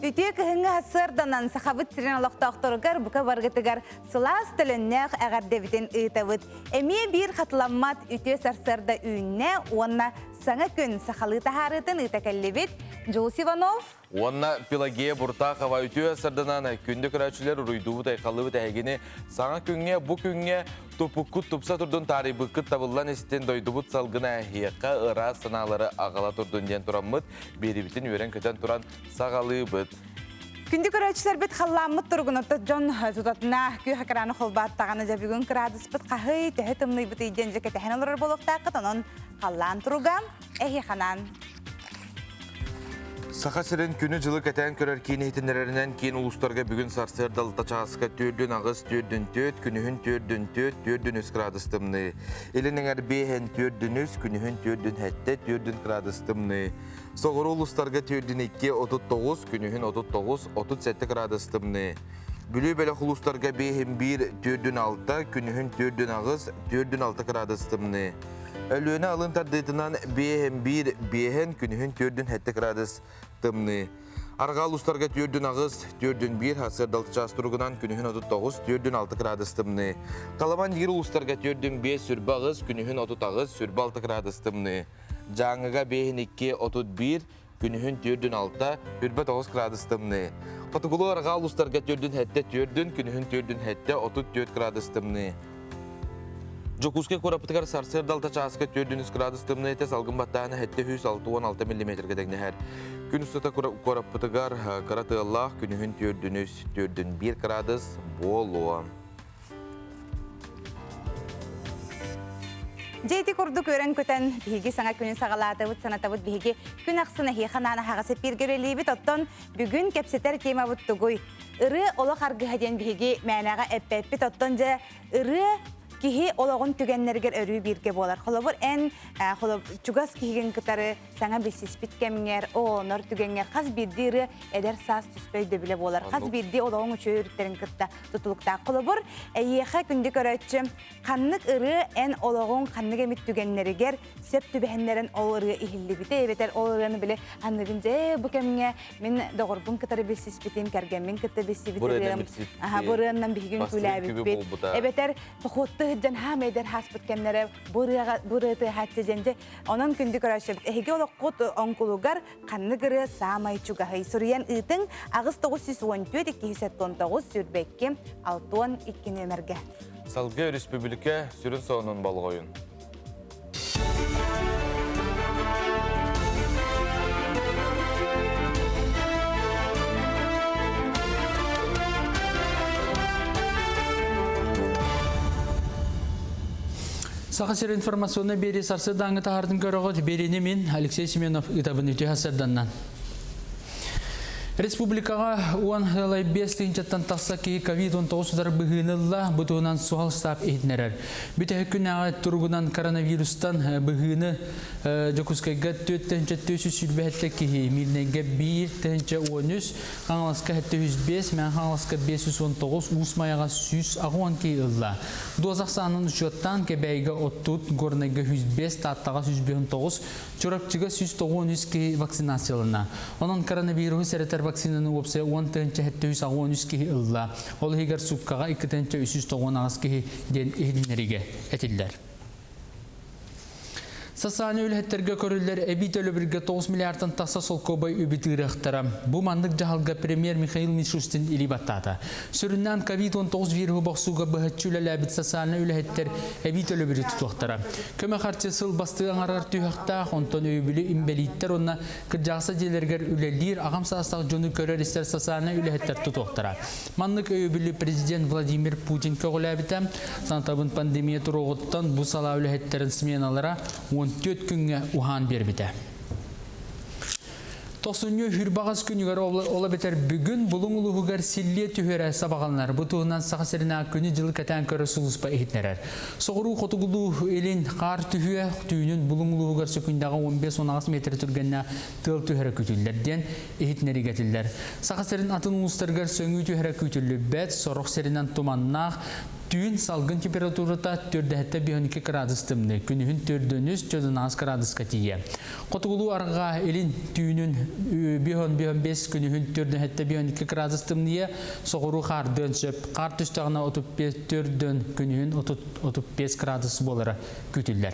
Тетие кыһыңы сырданан сахабыт тренологтоохторугар бука баргытыгар сылаас төлөннөөх агардебитин ыытабыт. Эмие бир хатламмат үтө сарсарда үйүнне, уонна саңа күн сахалы тахарытын ыытакаллебит. Жулс Иванов. Уонна Пелагея Буртахова үтө сарданан күндө көрәчүлер уруйдубут айкалыбыт әйгени саңа күнге бу күнге тупуккут тупса турдун тарибыккыт табыллан истен дойдубут салгына хиякка ыра саналары агала турдун ден тураммыт берибитин өрен көтен туран сагалыбыт. Күнді көрәчілер бет қалламыт тұрғынытты Джон тұтатына күй хакараны қолбаттағаны жа бүгін кірадыс бет қағый тәхі тымны бұт үйден жеке тәхін олар болуқтақыт оның қаллан тұруға әхе қанан. Саха сирен күні жылы кәтән көрер кейін етінерінен кейін ұлыстарға бүгін сарсыр далта чағысқа төрден ағыз төрден төт, күнігін төрден төт, төрден өз градыстымны. Елінің әрбейхен төрден өз, күнігін төрден әтті, төрден градыстымны. Соғыры ұлыстарға төрден 2, 39, күнігін 39, 37 градыстымны. Бүлі бәлі ұлыстарға бейхен 1, төрден 6, күнігін төрден ағыз, төрден 6 градыстымны. Өлөне алын тардыйтынан бейхен 1, бейхен күнігін төрден 7 градыс тымны. Арғал ұстарға төрден ағыз, төрден 1, хасыр далты час тұрғынан күнігін 39, төрден 6 градыс тымны. Қаламан егер ұстарға төрден 5, сүрбі ағыз, күнігін 30, сүрбі 6 градыс тымны. Жаңыға бейхен 2, 31, күнігін төрден 6, сүрбі 9 градыс тымны. Қатығылы арғал ұстарға төрден 7, төрден, күнігін төрден 7, 34 градыс тымны. Жокуске корапытыгар сарсыр далта часыға 4 градус тымны ете салгын баттағына әтті 106-16 мм кедегіне әр. Күн ұстата корапытыгар қараты Аллах күнігін 4-1 градус болуа. Жейті күрді көрін көтен бігі саңа күнін сағалатыбыт, санатабыт бігі күн ақсына хейхананы хағасы пергерелейбіт оттон бүгін кәпсетер тема бұттығой. Үрі олық арғыхаден бігі мәнаға әппәппіт оттон жа үрі кихи олоғын түгеннергер өрі бірге болар. Холобыр ән чугас кихиген кітары саңа бесіспіт кәміңер, оңыр түгенер, қаз бірдері әдер сас түспейді біле болар. Қаз бірде олоғын үші өріттерін кітті тұтылықта. Холобыр әйеқі күнді көрәтші қаннық ұры ән олоғын қаннық әмет түгеннергер сөп түбәхенлерін ол ұры ихілі біте. Әбетер ол ұрыны біле қаннығын жә бұ кәміңе мен доғырбын кітары бесіспітін кәргенмен кітті бесібітірім. Бұрыннан бігін күләбітбет. Әбетер тұқытты жан хам эдер хаспыт кемнере бурыты хатчы женде онон күндү көрөшөп эге олоккут онкулугар канны кыры самай чугахай сурьян ытың агыс 914 219 сүрбекке 612 нөмерге Салгы республика сүрін соонун балгойун. Сақасыр информационны бері сарсы даңы тағардың көріғыт берені мен Алексей Семенов ұтабын үте хасырданнан. Республикаға 10 тыйынчаттан тақса кейі COVID-19 бұғынылла бұтуынан суғал стап ейтінерер. Бүті хүкінәға тұрғынан коронавирустан бұғыны жокускайға 4-4 сүлбәтті кейі милнеге 1-13, қаңласқа 105, мән қаңласқа 519, ұсмаяға 100 ағуан кейі ұлла. Дуазақсанын үшеттан кебәйгі 30, горнайға 105, таттаға 159, чорапчыға 190 кейі вакцинациялына. Оның коронавирус әреттер вакцинаны опсе 10-13 кейі ұлла. Ол егер супкаға 2-390 ағыз кейі ден ehdinleriге әтілдер. Сасаны өлхеттерге көрілдер әбит өлі бірге 9 миллиардтан тақса сол көбай өбітігірі ұқтара. Бұл мандық жағалға премьер Михаил Мишустин илі баттады. Сүріннен COVID-19 вирусу бақсуға бұхатчүлі ләбіт сасаны өлхеттер әбит өлі бірі тұту ұқтара. Көмі қарчы сыл бастығын арғар түйіқтақ, онтан өбілі имбелиттер онына кіржақса делергер өлелер ағам састақ жоны көрер істер сасаны өлхеттер тұту ұқтара. Мандық өбілі президент Владимир Путин көғыл әбіті, санатабын пандемия тұрғыттан бұл сала өлхеттерін сменалара 14 күнге ухан бербіті. Тосыню хүрбағыз күнігер ола бетер бүгін бұлың ұлығығар силле түйері сабағанлар. Бұтығынан сақасырына күні жылы кәтән көрі сұлыспа ехетнерер. Соғыру қотығылу елін қар түйе түйінін бұлың ұлығығар сөкіндағы 15-16 метр түргеніне тыл түйері күтілдерден ехетнері кетілдер. Сақасырын атын ұлыстарғар сөңі түйері күтілі бәт, сорық серінен туманнақ, Tüyün salgın temperaturata 4-12 gradus tımны, günühün 4-9 gradus katiye. Qotugulu arga elin tüyünün 5 günühün 4-12 gradus tımnıya soğuru qar dönsöp, qar tüstağına 4 günühün 35 gradus bolara kütüller.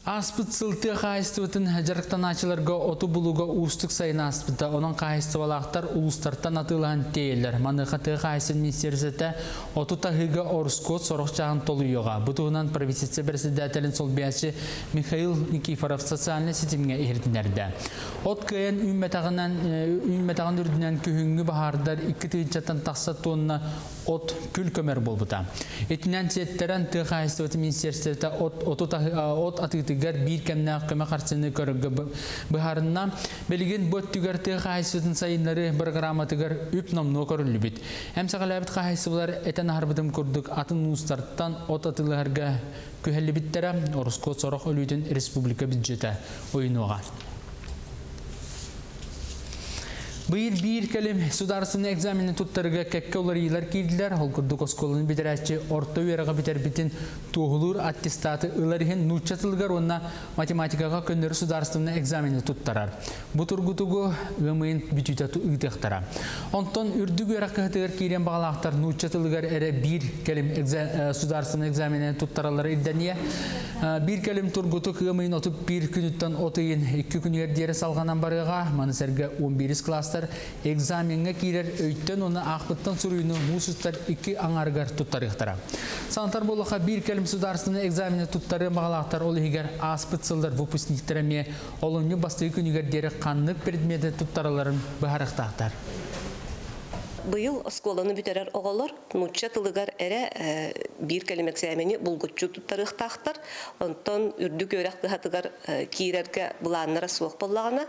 Аспыт сылты қайыстывытын жарықтан ачыларға оты бұлуға ұстық сайын аспыта, оның қайыстывалақтар ұлыстартан атылған тейлер. Манықаты қайсын министерсеті оты тағыға орыскот сорық жағын толуыға. Бұтығынан правительция председателін сол биясы Михаил Никифоров социальный сетімге ердінерді. От көйен үйметағын үрдінен күйінгі бағардар 2 түйінчаттан тақса тонна от күл көмер болбыта. Етінен сеттерін тұғы қайыстывыты министерсеті от атығытығар бір кәмнәқ көмі қарсыны көрігі бұхарына белген бөт түгерті қайыстывытын сайынлары бір грамматығар үп номны көрілі біт. Әмсақалабыт қайыстывылар әтен арбыдым көрдік атын ұстарттан от атылығарға көхелі біттері Орыскот сорық өлүйдің республика бюджеті ойынуға. Быйыл bir келем сударственный экзаменин туттарыга кәкке олар елар кейділер, олқырдық осколын бітірәші орта үйеріға бітер бітін туғылыр аттестаты ыларыхен нучатылғар онна математикаға көннері сударственный экзаменин туттарар. Бұтырғытығы ғымайын бүтітату ұйтықтара. Онтон үрдік үйеріқ қығытығыр кейден бағалақтар нучатылғар әрі bir келем сударственный экзаменин туттаралары илдәния. Bir келем тұрғытық ғымайын отып bir күніттен отыйын 2 күнігер дері салғанан барыға, манысәргі 11 кластар экзаменге кирер өйттен оны ақпыттан сұруыны мұсыстар 2 аңарғар тұттарықтара. Санатар болуға bir келім сударственный экзамені тұттары мағалақтар ол егер аспыт сылдар выпускниктеріме олыңы басты күнігер дері қанлық предметі тұттарыларын бұхарықтақтар. Быйыл осколаны бүтерер оғалар, нуча тылыгар әрі bir келем экзамени бұлғытчу тұттарықтақтар, онтон үрдік өрәқ қығатығар кейрерге бұланнара суық болағына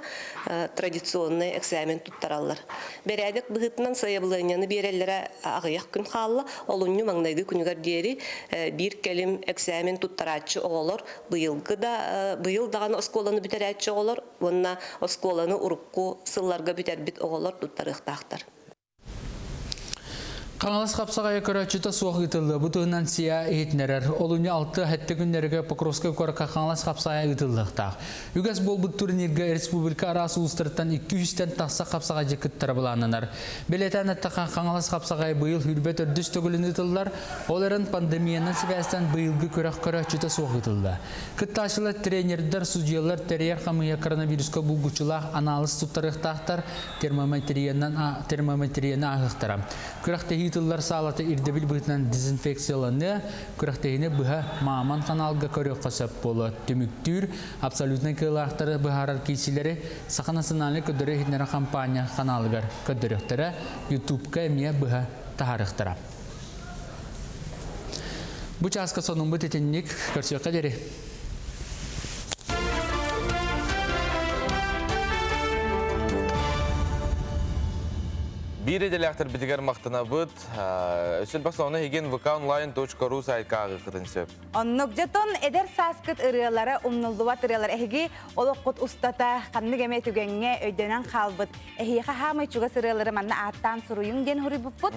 традиционный экзамен тұттаралар. Бәрәдік бұғытынан сайабылығыняны берелері ағыяқ күн қалла, олыңы маңнайды күнігер дері bir келем экзамен тұттаратшы оғалар, быйыл дағаны осколаны бүтерәтші оғалар, онына осколаны ұрыққу сылларға бүтер біт оғалар тұттарықтақтар. Қаңалас қапсағая көрәтшіті суық ұтылды. Бұтығынан сия етінерер. Олуны 6 әтті күндерге Покровская көріқа қаңалас қапсағая ұтылдықтақ. Үгәс бол бұл турнирге республика арасы ұлыстырттан 200-тен тақса қапсаға жекіттері бұланынар. Белетен әттіқан қаңалас қапсағая бұйыл үрбет үрдіс төгілін ұтылдар. Оларын пандемияның себәстен бұйылғы көрәтшіті суық ұтылды. Күтташылы тренердер, судьялар, терьер қамыя коронавируска бұлғычылақ анализ тұттарықтақтар термометрияны ағықтыра. Тыллар салаты ирдебил бұғытынан дезинфекцияланы, күрақтайыны бұға маман каналға көрек қосап болы. Түміктүр, абсолютный кылақтары бұғарар кейсілері сақы национальный көдірі хитнері компания каналығар көдіріктері YouTube-ка әмия бұға тағарықтыра. Бұ часқа соның бұт етеннік көрсеуққа дері. Bir edeляқтар бітігер мақтына бұд. Өсіл басылауына еген vkonline.ru сайтқа ағықытын сөп. Оннық жетон әдер саскыт ұрыялары, ұмнылдуат ұрыялары әхігі олыққыт ұстата қанны кәме түгенге өйденен қалбыт. Әхіға хамай чуғас ұрыялары манна аттан сұруйын ген хүрі бұппыт.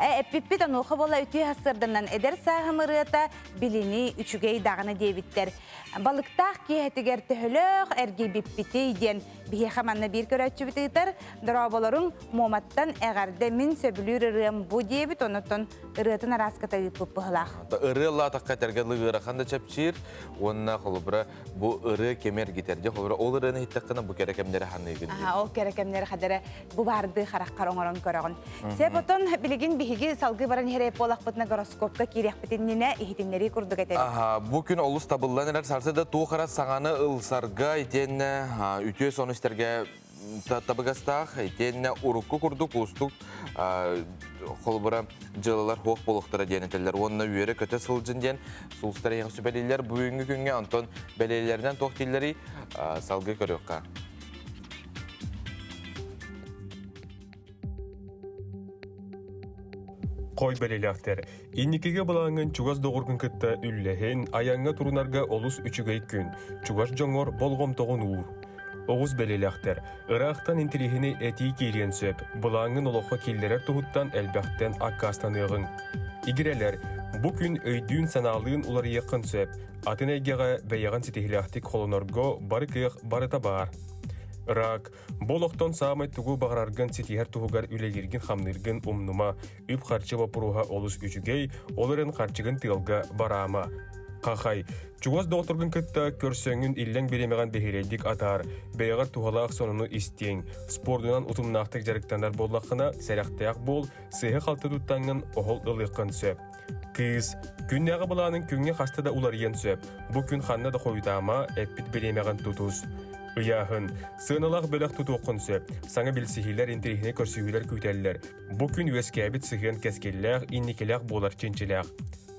Әппіппіт онуқы бола үті хасырдынан әдер сағым ұрыята біліні үчігей дағыны дейбіттер. Балықтақ кейхетігер түхіліқ әрге біппіті ден бейхе манна бір көрәтші бітігітер. Дұраболарын моматтан әғарды мін сөбілір ұрыям бұ дейбіт, онытын ұрыятын араската үпіп бұғылақ. Ұрыла таққа тәргәлі ұрақанда чәпчір, онына қолыбыра бұ ұры кемер кетерде, қолыбыра ол ұрыны хиттаққына бұ кәрекемдері ханны егін. Ол кәрекемдері қадары бұ барды қараққар оңырын көріғын. Сеп отын білігін бігі салғы баран хереп олақ бұтына гороскопқа керек бітініне ихетінлері күрдік әтері. Бұ күн олыс табылдан сарсыда туғыра сағаны ұлсарға етені үтіе соны істерге табығастақ, етені ұрыққы күрдік ұстық қолыбыра жылылар хоқ болықтыра денетелер. Онына үйері көті сылжын ден сұлыстары ең сөбәлейлер бүгінгі күнге антон бәлейлерінен тоқтейлері салғы көріққа. Қой бәлеліқтер. Инникеге балаңын чугас доғырғын кітті үлләхен аяңға тұрынарға олыс үчігей күн. Чугас жоңор болғым тоғын ұр. оғыз белелектер. Ирақтан интрихini әти кейрен сөп, бұлаңын олыққа келдерер тұғыттан әлбәқтен аққастанығын. Игерелер, бұ күн өйдүүн саналыын улар еқін сөп, атын әйгеға бәйіған сетихилақтик қолынорго бары күйіқ барыта бар. Ирак, болоқтон саамай тугу бағараргын сетихер туғығар үлелерген хамныргын умнума, үп қарчы вапыруға олыс үчігей, оларын қарчығын тылға барама. Қақай, чуғыз доғытыргын күтті көрсөңін иллен беремеған бехередік атар, бәйіғар туғалақ соныны истең, спордынан ұтымнақтық жарықтанар боллақына сәріқтаяқ бол, сыйы қалты тұттаңын оғыл ылықын сөп. Кыз, күннәғы бұланың күнге қастыда улар ен сөп, бұ күн қанна да қойдама әппіт беремеған тұтыз. Ыяхын, сыналақ бөлік тұтуқын сөп, саңа білсігілер интерихіне көрсігілер күйтелілер. Бұ күн өскәбіт сығын кәскелләқ, инникеләқ болар ченчеләқ.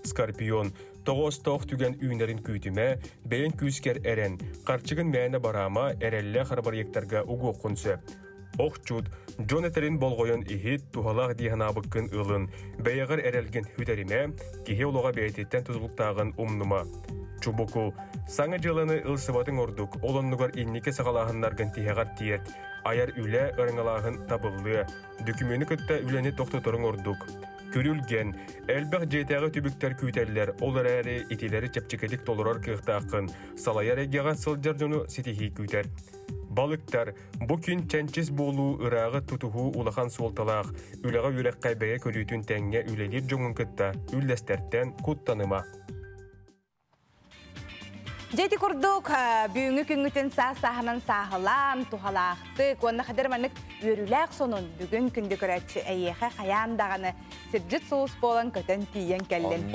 Скорпион, тоғыз тоқ түген үйінерін күйтіме, бәйін күскер әрен, қарчығын мәйіні барама әрәлі қарбаректарға ұғуқын сөп. Оқчуд, Джон әтерін болғойын ихит тухалақ дейін абыққын ылын, бәйіғар әрәлген хүтеріме, кеге олыға бәйтеттен тұзылықтағын умнума. Чубуку, саңа жылыны ылсыватын ордук, олоннугар иннике сағалағынларғын тихеғар тиет, аяр үлі ырыңалағын табылы, дүкімені күтті үләні тоқтытырың ордук. Көрілген, әлбәқ жетәғі түбіктер күйтәлілер, олар әрі итилері чепчекелік толырар кықтақын, салайар әгеға сылжардыны сетихи күйтер. Балықтар, бұ күн чәнчіз болу ырағы тұтуғу улахан солталақ, үліға үрек қайбәге көлітін тәңге үлелер жоңын күтті, үлдәстәрттен құттаныма. Жети курдук бүгүнгү күнгүтен саахынан саахылам, тухалаахтык, онна хадырманык өрүләк сонун бүгүн күндү көрәтчі әйеқе қаяндағаны сирджит соус болан көтен тиен кәллен.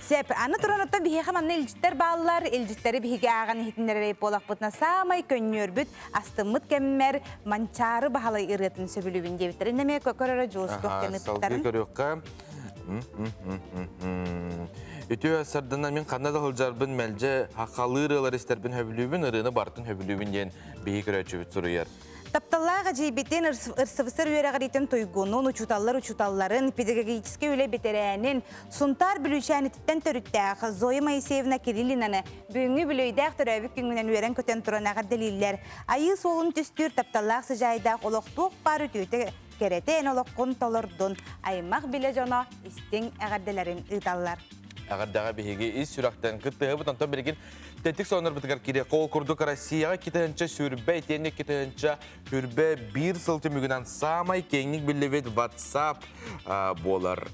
Сеп, аны тураноттан бихеха манны илжиттер баллар, илжиттері бихеге ағаны хитіндері болақ бұтна самай көннөрбүт, астымыт кәммер, манчары бағалы иретін сөбілуін дебіттерін неме көрірі жоғыстық кәметтіктарын. Үтü asardından men Kanada hılcarbın melce haqalırılar isterbin höbülübün ırını bartın höbülübün den beyi körәчүбүт сурuyar. Тапталлаға жейбеттен ырсывысыр үйерағаритін тойгунун, учуталларын, педагогический үлі бетерәнін, сунтар бүлүшәнеттен төріттәқ, Зоя Моисеевна Кириллинаны бүгінгі бүлөйдәқ түрәбік күнгінен үйерен көтен тұранағар дәлелер. Айы солын түстір тапталлақ сыжайдақ олықтуқ бар үтіуті керетен олыққын толырдың. Аймақ біле жона істің әғарделерін ұйталлар. Ағардағы бейге із сүрақтан күттіғі бұтан тон берген тәттік соңыр бұтығар кейде қол күрдік Россияға кетігінші сүрбе, тенік кетігінші сүрбе бір сылты мүгінен самай кеңнік білівет WhatsApp болар.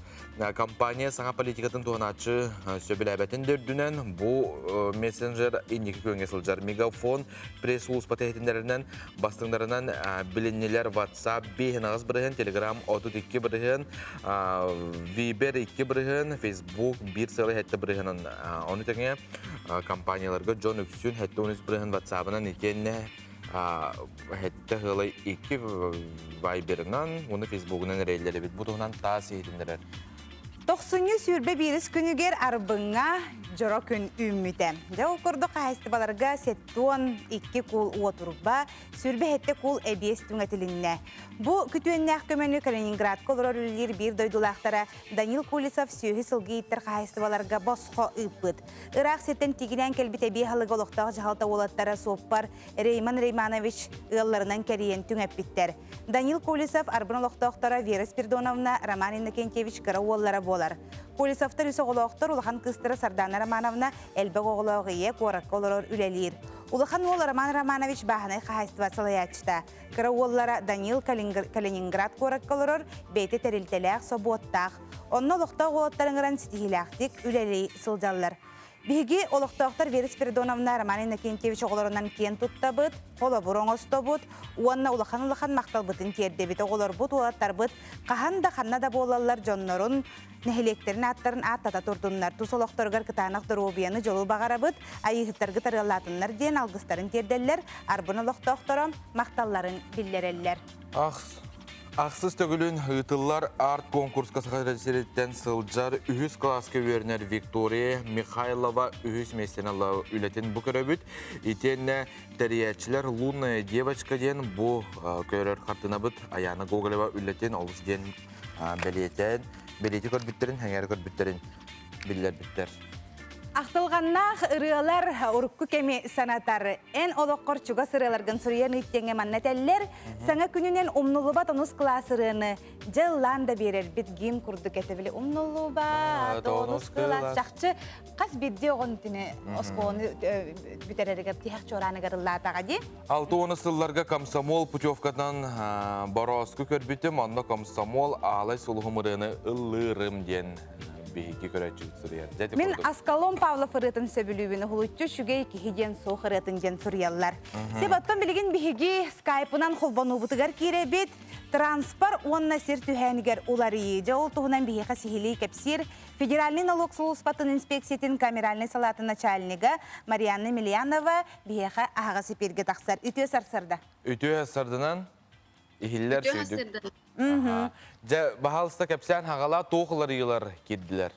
Компания саңа политикатын туғаначы сөбіл әбәтін дөрдінен бұл мессенджер индекі көнге сылжар. Мегафон пресс-улс патетіндерінен бастыңдарынан біленнелер WhatsApp 5 ағыз бірігін, Telegram 32 бірігін, Viber 2 бірігін, Facebook 1 сылы әтті бірігінін. Оны тәңе компанияларға Джон Үксін әтті 13 бірігін WhatsApp-ынан екенне әтті ғылай 2 Viber-ынан, оны Facebook-ынан рейлері бет. Бұтығынан тас етіндерер. Тоқсыны сүрбе біріс күнігер арбыңа жора күн үмміті. Жау көрді қайысты баларға сеттуан 2 кул уатурба, сүрбе әтті кул әбес түңәтілінне. Бұ күтуеннәқ көмені Калининград колорор үлілер бір дойдулақтара Данил Кулисов сүйі сылғы иттір қайысты баларға босқо үппіт. Ирақ сеттен тегінен кәлбіт әбе халығы олықтағы жағалта олаттара соқпар Рейман Рейманович ұяларынан кәріен түңәппіттер. Данил Кулисов арбын олықтақтара Вера Спирдоновна, Роман Иннокентьевич кара оллара болар. Кулисовтар үсі олықтар Улахан кыстыры Сардана Романовна әлбәг оғылауғые қораққа олар үлелер. Улахан ол Роман Романович бағаны қайыстыва салаячта. Кара оллара Данил Калининград қораққа олар бейті тәрілтеләқ соботтақ. Онны олықтақ олаттарыңыран сетихиләқтік үлелей сылжалар. Биги олықтақтар Вера Спиридоновна Роман Иннокентьевич оғыларынан кен тұттабыт, қолы бұрыңыз тобыт, уанна улахан мақталбытын тердебет оғылар бұт олаттар бұт, қахан да қанна да болалар жоннорын, нәхелектерін аттарын аттата тұрдынлар. Тұс олықтарғар кытанақ дұрубияны жолу бағара бұт, айығыттарғы тарғалатынлар ден алғыстарын терделлер, арбын олықтақтары мақталларын білдереллер. Ақсыз төгілін ұйтылар арт конкурсқа сақадресереттен сылжар үхіз класқа өрінер Виктория Михайлова үхіз местенала үлетін бұ көрөбіт. Итенне тәриятчілер Лунная девочка ден бұ көрер қартына бұд Аяна Гоголева үлетін олыс ден білеті көрбіттерін, әңер көрбіттерін білдер біттер. Ақтылғаннақ ұрығалар ұрыққы кеме санатары. Ән олыққыр чуға сырыларғын сұриян үттенге маннатәлілер саңа күнінен умнулубат онус класырыны жыллан да берер бит гим күрді кәтібілі. Умнулубат онус клас жақчы қас бедде оғын түні осқуыны бүтерерігіп тияқ чораны ғырылатаға де. Алты оны сылларға комсомол путевкадан барасқы көрбітім, анна комсомол алай сұлғымырыны ұлырым ден. Мен Аскалон Павлов ырытын сөбілуіні ғылытчы шүгей кихиден соқ ырытын ден сұрыялар. Себаттан білген біхігі скайпынан қолбану бұтығар керебет, транспорт онна сер түхәнігер олары еді. Ол тұғынан біхіға сихилей кәпсер Федеральный налог службатын инспекциятын камеральный салаты начальнига Марьяна Мильянова біхіға ағасы перге тақсар. Үтіе сарсарда. Үтіе сардынан ихиллер сөйдік. Бағалыста кәпсән хағала тоқылар үйілер кедділер.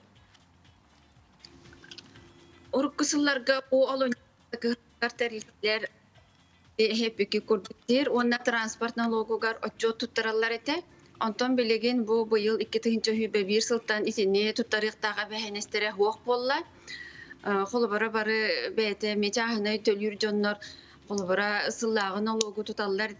Орыққысыларға о алонияғы тәрілділер хепекі көрдіктер, онна транспорт налогугар отчет тұттаралар еті. Антон білеген бұл бұйыл 2-1 сылттан итіне тұттарықтаға бәхенестері хоқ болла. Қолы бары бәйті метағынай төлір жонлар, қолы бара ысыллағы налогу тұталар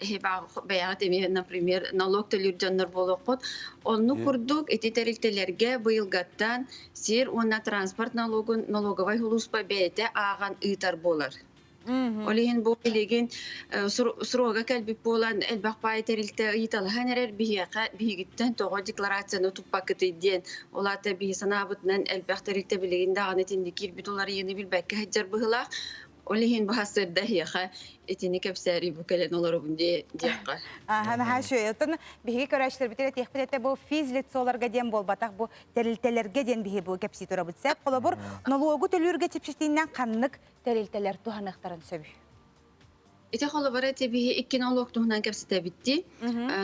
бәяғат еме, например, налог төлір жонлар болу қод. Оны күрдік еті тәрілтелерге бұйылғаттан сер онна транспорт налоговай хұлыспа бәйті аған ұйтар болар. Олеген бұл білеген сұрога кәлбіп болан әлбақ бай тәрілті ұйталыған әрер бігіттен тоғы декларацияны тұппа күтейден. Олаты бігі санабытынан әлбақ тәрілті білеген дағаны тенді кербіт олар ені білбәкке хаджар бұғылақ. Олеген бұғасырда яқа етені кәпсәрі бүкәлен олар өбінде дейққа. Хашу, өттін бігі көрәштір бітері текпіт әтті бұл физлет соларға ден бол батақ бұл тәрілтелерге ден бігі бұл кәпсі тұра бұтсәп. Қолы бұр налогу төлірге чепшіштейінен қаннық тәрілтелер туғанықтарын сөбі. Ите қолы бар әте бігі 2 налог тұғынан кәпсі тәбітті.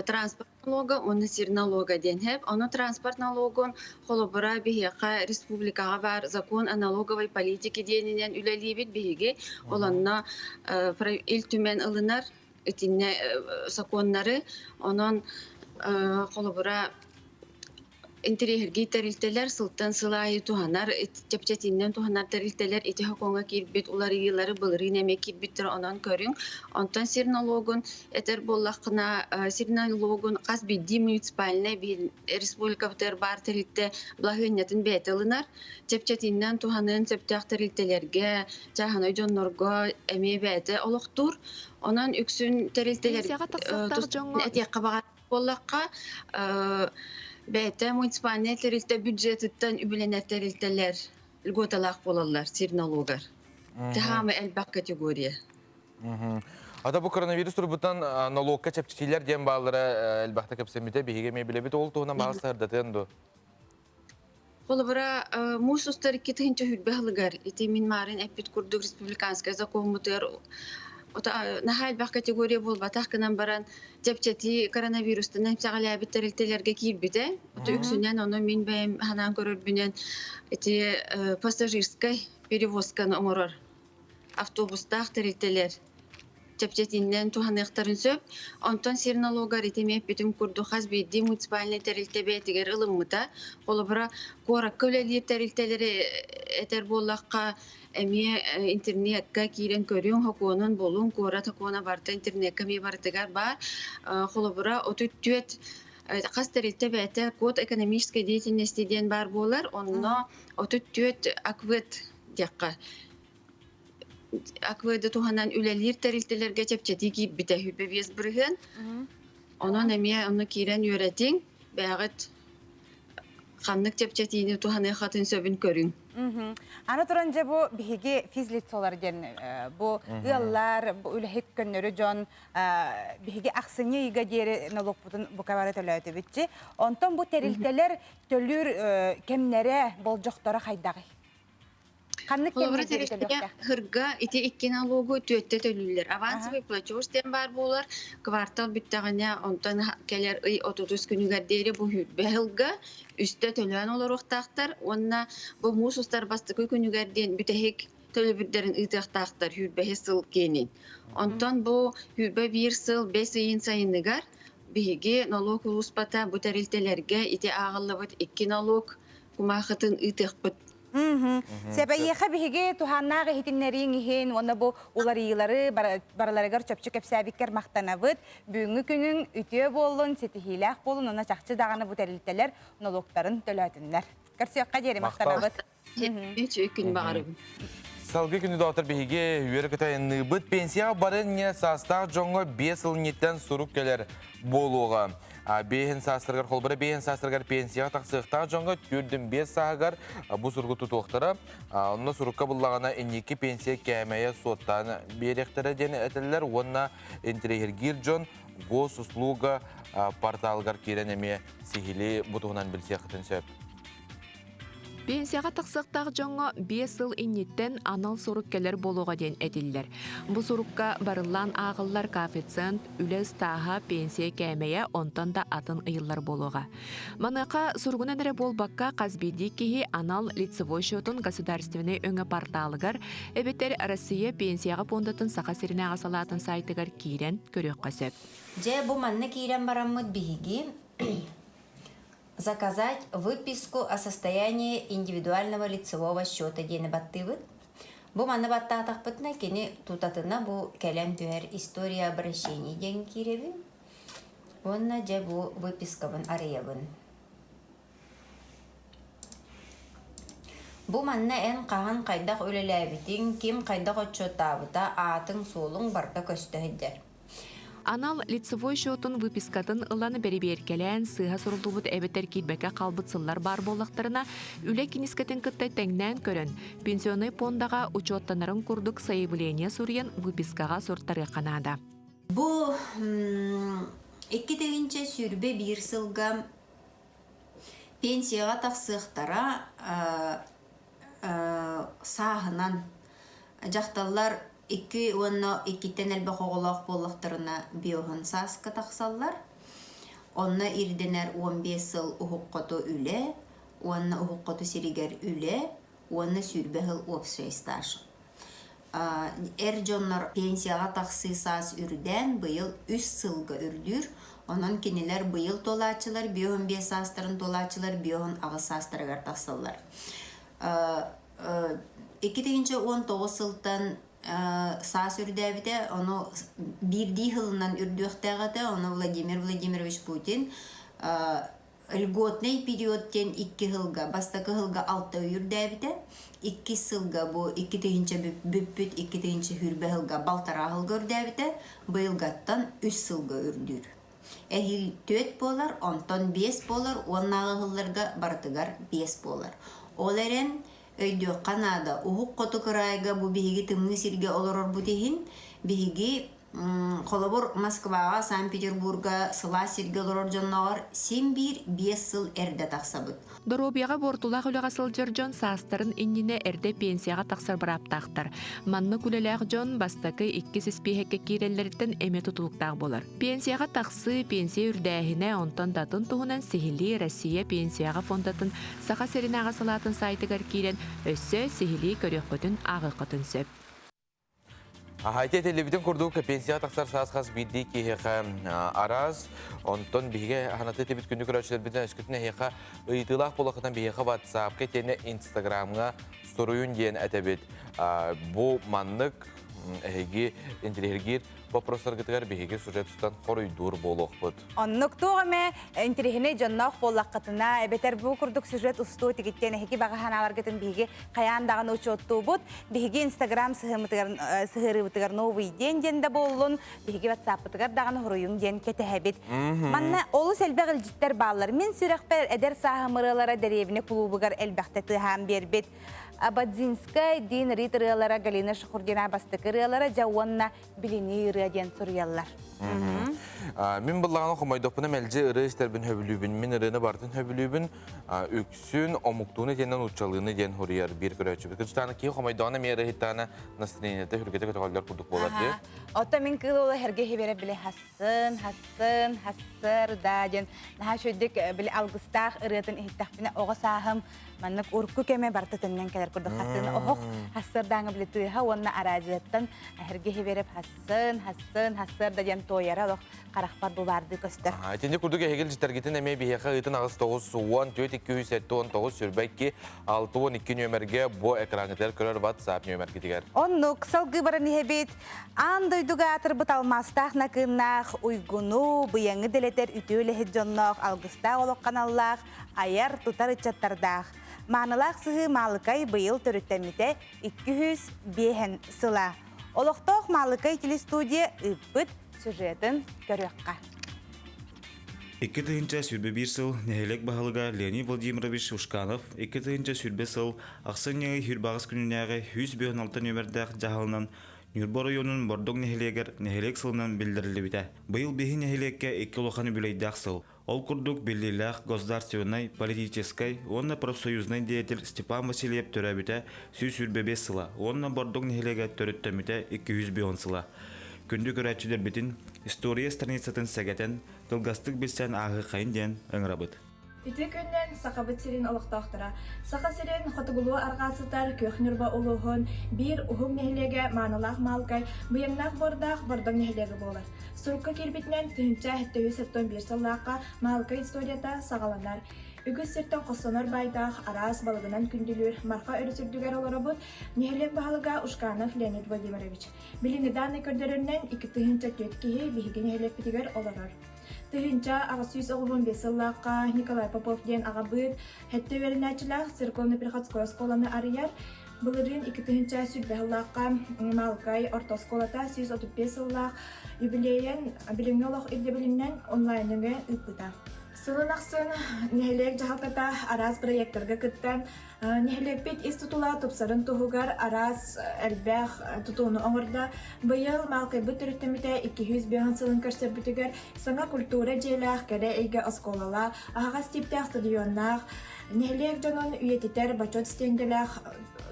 Транспорт налога, оны сир налога ден хәп. Оны транспорт налогын қолы бара бігі республикаға бар закон о налоговой политике денінен үләлі бет бігі. Оланна ил түмен ылынар, өтіне законнары. Онын қолы бара интерьерге тәрілтелер сылттан сылайы туғанар, чепчетінен туғанар тәрілтелер еті хақонға кербет, олар иелері бұлыры неме кербеттір онан көрің. Онтан сир налогын әтер боллақына сир налогын қас бедді муниципаліне республикавтар бар тәрілтті благынетін бәйт алынар. Чепчетінен туғанын септіғ тәрілтелерге, жағаны жонларға әме бәйті олықтыр. Онан үксін тәрілтелер әтеққа бағар боллаққа бәйті муниципаліне тәрілті бюджеттіттен үбіленер тәрілтелер льготалақ болалар, сир налогар. Тәхамы әлбақ категория. Ата бұл коронавирус тұрбыттан налогқа чәпчетелер ден бағылары әлбақта көпсеметі бейге ме білебет ол туғынан бағылсы ардатын ду? Қолы бұра мұс ұстар 2-тігінші хүтбәғылығар. Еті мен марын әппет күрдік республиканская закон мұтыр. Нахал бақ категория бол батақ кынан баран жапчати коронавирустан әмсағалы әбіт тәрілтелерге кейбіді. Үксінен оны мен бәйім ханан көрірбінен пассажирскай перевозканы ұмырыр. Автобустақ тәрілтелер жапчатинен туғанықтарын сөп. Онтан сир налогар етеме әппетім күрді қаз бейді муниципаліне тәрілте бәйтігер ылымыта. Қолы бұра қорак көлелер тәрілтелері әтер болаққа әме интернетка кирен көрүн хоконун болун кора токона барта интернетка ми бартыгар бар холо бура отүттүет кастырылты бәте код экономической деятельности ден бар болар онно отүттүет аквет дякка акведы туханан үлелер тәрилтелерге чепчети ки бите хүбе бес бирген онон эме оны кирен үйрәтин бәгыт ханнык чепчетини туханы хатын сөбүн көрүн. Аны туранжа бу биһиги физлицолар ден бу ыллар бу үлехит көннөрү жон биһиги аксыны ига дери налогпутун бу кабары төлөтү битчи. Онтон бу терилтелер төлүр кемнере болжоктора хайдагы. Каннык кемнере хырга ити 2 налогу төттө төлүлөр. Авансовый платеж ден бар болар. Квартал биттагына онтон келер 30 күнүгөр дери бу бэлга үстө төлөн олар оқтақтар, онна бұл мұсыстар бастықы күнігерден бүтәхек төлөбүрдерін ұйтақтақтар хүрбәхе сыл кенін. Онтан бұл хүрбә 1 сыл 5 сайын сайыныгар бігі налог ұлыспата бұтәрілтелерге ите ағылы бұт 2 налог құмақытын ұйтық бұт Себайеха биһиге туханнага хитиннерин иһин, уонна бу уларыйлары бараларыгар чөпчү кепсәбиккер мактанабыт, бүгүнкү күнүн үтө болун, сетихилах болун, уна чакчы даганы бу тәрилтелер налогтарын төлөтүннәр. Карсыякка дери мактанабыт. Күн багарып. Салгы күні доктор беге үйері күтайынны бұд пенсия барын не састақ жоңғы 5 ыл неттен сұрук келер болуға. Бейін састырғар, қолбыры бейін састырғар пенсия тақсықтақ жоңғы түрдің 5 сағығар бұл сұрғы тұтуқтары. Онына сұруққа бұллағана әнекі пенсия кәмәйе соттаны беректері дені әтілер. Онына интерегергер жон гос услуга порталғар керенеме сихили бұтығынан білсе қытын сөп. Пенсияға тақсықтағы жоңға 5 ыл иннеттен анал сорук келер болуға ден әділдер. Бұл сорукка барылан ағылар коэффициент үлес таға пенсия кәмейе онтан да атын ыйылар болуға. Манықа сұрғынан әрі болбаққа қазбейді кейі анал лицевой счетын государственный өңі порталығар, әбеттер Россия пенсияға пондатын сақа сиріне ағасалатын сайтығар кейрен көрек қасып. Бұл манны кейрен бараммыд бігі заказать выписку о состоянии индивидуального лицевого счета дені баттыбыт. Бу маны баттатақ бытна кені тутатына бу кәлем түйер история обращений ден киреби. Онна же бу выпискабын арыябын. Бу манна ән қаған қайдақ өлеләбітін, кем қайдақ отчетабыта атын солың барда көстігіддер. Анал лицевой счетын выпискатын ыланы бәрі-беркелән сыға сұрылдубыт әбеттер килбәкә қалбытсылар бар болақтарына үлі кенескетін кітті тәңнән көрін. Пенсионный пондаға учеттанарын күрдік заявление сұрыян выпискаға сұрттары қанада. Бұ 2-тегінші сүрбе бір сылға пенсияға тақсықтара сағынан жақталар 2-2-тен әлбі қоғылақ болықтарына биоғын сасқы тақсалар. Онна ирденер 15 сыл ұхыққоту үлі, онна ұхыққоту сиригер үлі, онна сүрбе ғыл опсай стажы. Әр жонлар пенсияға тақсы сас үрден бұйыл 3 сылға үрдір. Онан кенелер бұйыл толачылар, биоғын 5 састарын толачылар, биоғын ағы састырығар тақсалар. 2-19 сылтан саас үрдәбіде, оны бірді ғылынан үрдіқтәғіде, оны Владимир Владимирович Путин льготный периодтен 2 ғылға, бастақы ғылға 6 үрдәбіде, 2 сылға бұл 2-тегінші бүппіт, 2-тегінші хүрбе ғылға балтара ғылға үрдәбіде, бұйылғаттан 3 сылға үрдір. Әхіл 4 болар, онтан 5 болар, оннағы ғылларға бартығар 5 болар. Оларын өйдө Канада уһук коту кырайга бу биһиги тымны сирге олорор бутихин биһиги колобор Москвага, Санкт-Петербурга сыла сирге олорор жонноор 5 сыл эрде тахсабыт. Доробияға бортулақ үліға сылжыр жон састарын инніне әрде пенсияға тақсар бараптақтар. Манны күлеләқ жон бастақы 2 сеспейхекке кирелерден әме тұтылықтақ болар. Пенсияға тақсы пенсия үрдәхіне онтан датын туғынан Сихили Россия пенсияға фондатын сақа серінағы салатын сайтығар кирен өссі Сихили көрек ағы қытын сөп. Хайте телевиден курдук пенсия тақсар сасқас бидді кейхеға араз, онтон биге ханаты тебет күнді көрәшілер біден өскітіне хеға ұйтылақ болақытан бігеға WhatsApp кетені Instagramға сторуын дейін әтәбет. Бұл маннық әйге интерегер вопростар гытыгар биһиги сюжеттан хоройдур болук бут. Оннуктугаме интерегине жоннок боллаккатына эбетер бу курдук сюжет устуу тигиттен эки багаханалар гытын биһиги каяндаган учоттуу бут. Биһиги Instagram сыгырыбытыгар новый день денде боллун. Биһиги WhatsApp-тыгар даган хоруюң ден кетехебит. Манна олу селбек илжиттер баалар. Мен сүрөкпер эдер сахамырылара деревине клубугар элбахте тыхам бербит. Абадзинская дин ритрылара Галина Шахурдина бастыкырылара жауанна билини ырыаден сурьяллар. Мен бұллағаны құмайдопына мәлже ыры істербін хөбілюбін, мен ырыны бартын хөбілюбін, өксін омуктуыны тенен ұтчалыны ден хорияр бір көрәчі. Күрчтаны кей құмайдағаны мен ыры хиттаны настроениеті хүргеті көтіғалар күрдік болар де. Ота мен кыл олы әрге хебере біле хассыр да ден. Наха шөйдік біле алғыстақ ырытын ихиттақпіне оға сағым маннық урку кеме барты төннен келер күрдік хаттыны оғық хассыр даңы біле тыға онына аражеттен әрге хебереп хассыр да ден тояра лох карахпар бу барды көстөр. Тенде курдук эгел житергитин эме бияка ытын агыс 9 10 219 сүрбәкки 612 нөмерге бу экранытер көрөр WhatsApp нөмерге тигер. Оннук салгы баран хебит ан дойдуга атыр буталмастах накыннах уйгуну быяңы делетер үтөле хеджоннох алгыста олок каналлах аяр тутар ичаттардах. Манылах сыгы малыкай быйыл төрөттәмите 205 сыла. Олохтох малыкай телестудия ыппыт сюжетін көрөкка. 2-нче сүрбе бир сыл нәһелек баһалыга Леонид Владимирович Ушканов 2-нче сүрбе сыл Аксыньяга хүрбагыс күнүнәге 116 нөмердәк жаһалнан Нюрбо районун Бордок нәһелегер нәһелек сылынан билдирилди бите. Быйыл беһи нәһелеккә 2 лоханы бүләйдәк сыл. Ол курдук беллилах государственной, политической, онна профсоюзный деятель Степан Васильев төрәбите сүрбе 5 сыла. Онна Бордок нәһелеге төрөттәмите 210 сыла. Күндү көрәчүләр битин история страницатын сәгәтен кылгастык билсән агы кайын ден ыңрабыт. Ити күннен сақабыт сирин олықтақтыра. Сақа сирин хотығылуы арғасытар көхнірба олуғын бір ұғым нәхілеге манылақ малқай бұйымнақ бордақ бордың нәхілеге болар. Сұрыққа келбетінен түнчә әттөйі сәттон бір сыллаққа малқай историята сағаланар. Үгіз сірттен қосыныр байдақ арас балығынан күнділер марқа өрісірдігер олары бұд нәхілек бағалыға Ушканов Леонид Владимирович. Біліңі даны көрдерінен 2 түхінчә төткеге бігі нәхілек бітігер оларар. Тыгынча агасүйс оғылын бесыллаққа Николай Попов ден ағабыд, хәтті верінәчілақ церковно-приходское сколаны арияр, бұлырын 2 тыгынча сүрбәхыллаққа Малкай ортосколата 135 сыллақ юбилейен біліңі олық ирде білімнен онлайныңы үппіта. Сылын ақсын нәхелек жағалтата арас проекторға күттен нәхелек бет истутула тұпсарын тұғығар арас әлбәқ тұтуыны оңырда бұйыл малқай бұт үріттіміте 200 сылын көрсер бүтігер саңа культура желақ кәрі әйгі осколала ағаға стиптәқ стадионнақ нәхелек жонын үйететер бачот стенделәқ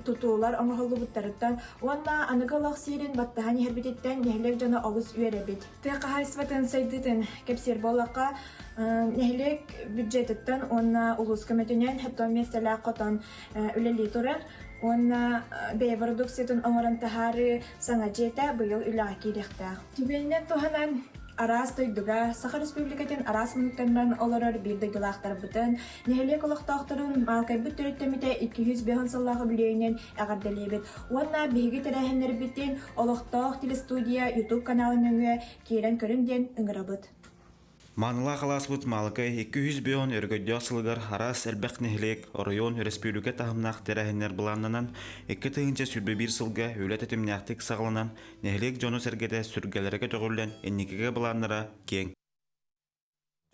tutullar оңғылы бұттарыттан, онна анығылық сирин баттаған ербететтен нәхілек жаны олыс үйеребет. Тәқ хайсватын сайдытын кепсер болаққа нәхілек бюджеттеттен онна улус көметінен хәттон меселі қотон үлелі тұрар, онна бәй продукциятын оңырын тахары саңа жета бұйыл үліға керектәқ. Түбелінен туғанан Арас тойдуга Саха Республикатын арас минуттарынан олорор бирде гылақтар бұтын. Нәхелек олықтақтырын малкай бұт түріттеміте 200 сыллағы білейінен әғарделебет. Онна бейгі тәрәхендер біттен олықтақ телестудия YouTube каналының кейлен көрінден үңірабыт. Маныла қаласбыт малыкай 200 өргөддө сылыгар арас әлбәқ нәхелек район республика тахымнақ тәрәхендер бұланынан 2 сүрбе 1 сылға өлет әтімнәқтік сағылынан нәхелек жону сәргеде сүргелерге тоғырлен әннекеге бұланыра кең.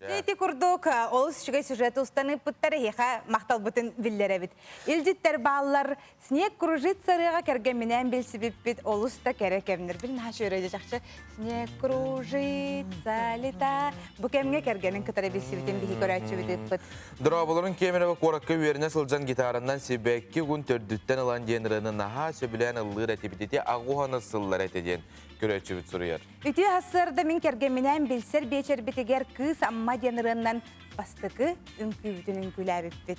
Эти курдук олус шугай сюжет устаны путтары хеха мақтал бутын биллере бит. Илдиттер баллар снег кружит сарыга кергеменен билсибип бит олус та керек кемнер. Билин хашы өрөйдө жакчы. Снег кружит, залита. Бу кемге кергенин кытары билсибитин бихи көрөчү бит бит. Дроболорун кемерге коракка верне сылжан гитарандан себекки гун төрдүттен алан денрыны наха сөбүлен ыллыр этибитити агуhаны сыллар этеден көрөчү бит сурuyar. Үтү хасырда мин кергеменен билсер бечер битигер кыз амма денрынан бастыкы үңкүбүтүнүн күләбип бит.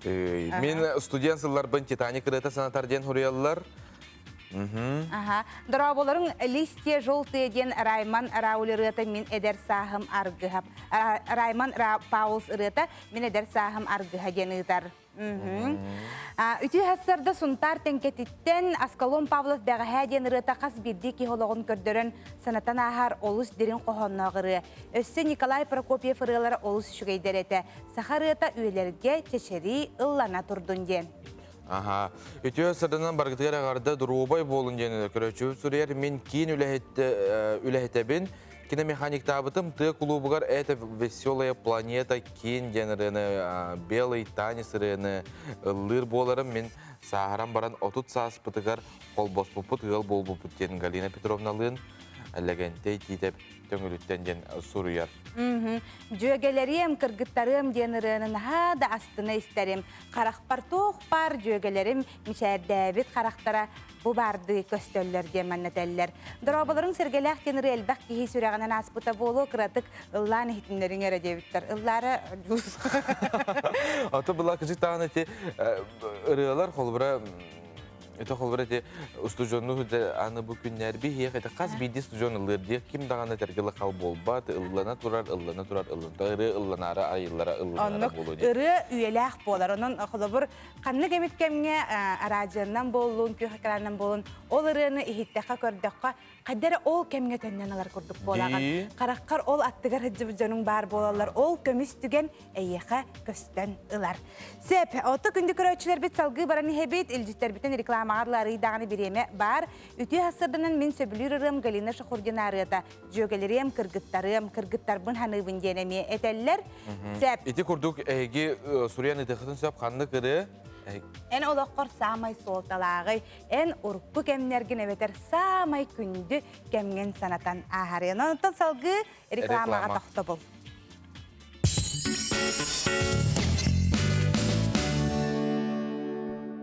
Мен студент сыллар бын Титаник рыта санатар ден хурияллар. Дроболорун листья желтые ден Райман Раули рыта мин эдер сахым аргыхап. Райман Паулс рыта мин эдер сахым аргыха ден ытар. Үтү хасырда сунтар тенкетиттен Аскалон Павлов бәғәһә ден рыта қас бирди кихологын көрдөрөн санатан ахар олус дерин қохоннағыры. Өссі Николай Прокопьев рылары олус шүгейдер еті. Саха рыта үйлерге чешери ыллана турдун ден. Үтү хасырдан баргытыгар ағарда дұрубай болын ден көрөчү сурuyar. Мен кейін үләхетебін киномеханик табытым ты клубугар это веселая планета кин денрыны белый танец рыны лыр боларым мен сахарам баран отут саас пытыгар колбос пупут гыл болбупут ден Галина Петровна лын әлләгәнтей титеп төңөлүттен ден сурuyar. Жөгелерим кыргыттарым денрынын да астына истерим. Каракпар тоқпар жөгелерим мишәрдәбит карактара бу барды көстөллөр демәннәтәлләр. Дроболорун сергеләк денры элбәк кихи сүрәгәнән аспыта болу кратык ыллан хитиннәрин әрәдәбиттер. Ыллары жус. Аты була кызы таны те ырылар холбра Это холбарете студионну аны бу күннәр би хек это каз биди студионлар ди ким даганы тергеле кал болбат ыллана турар ылланары айыллара ылланары болуди. Ыры үеләк болар. Онон холобур канны кемиткемге радионан болуун, күйхакаранан болуун. Ол ырыны ихиттәкка көрдөккө кадәр ол кемге төннән алар курдук болаган. Караккар ол аттыгар хҗибҗанын бар болалар. Ол көмис түген әйеха көстән ылар. Сеп, оты күндү көрөчүлөр бит салгы бараны хебит илҗиттер битен рекламалары даганы биреме бар. Үтү хасырдынан мен сөбүлүрүм Галина Шахурдинарыда. Жөгелерем кыргыттар бун ханыбын денеме этеллер. Сеп. Ити курдук эги Сурияны тыхтын сөп ханны кыры. En olaqor samay soltalagı, en urpu kemnergin eveter samay kündü kemgen sanatan aharyan. Ondan salgı reklamaga taxta bol.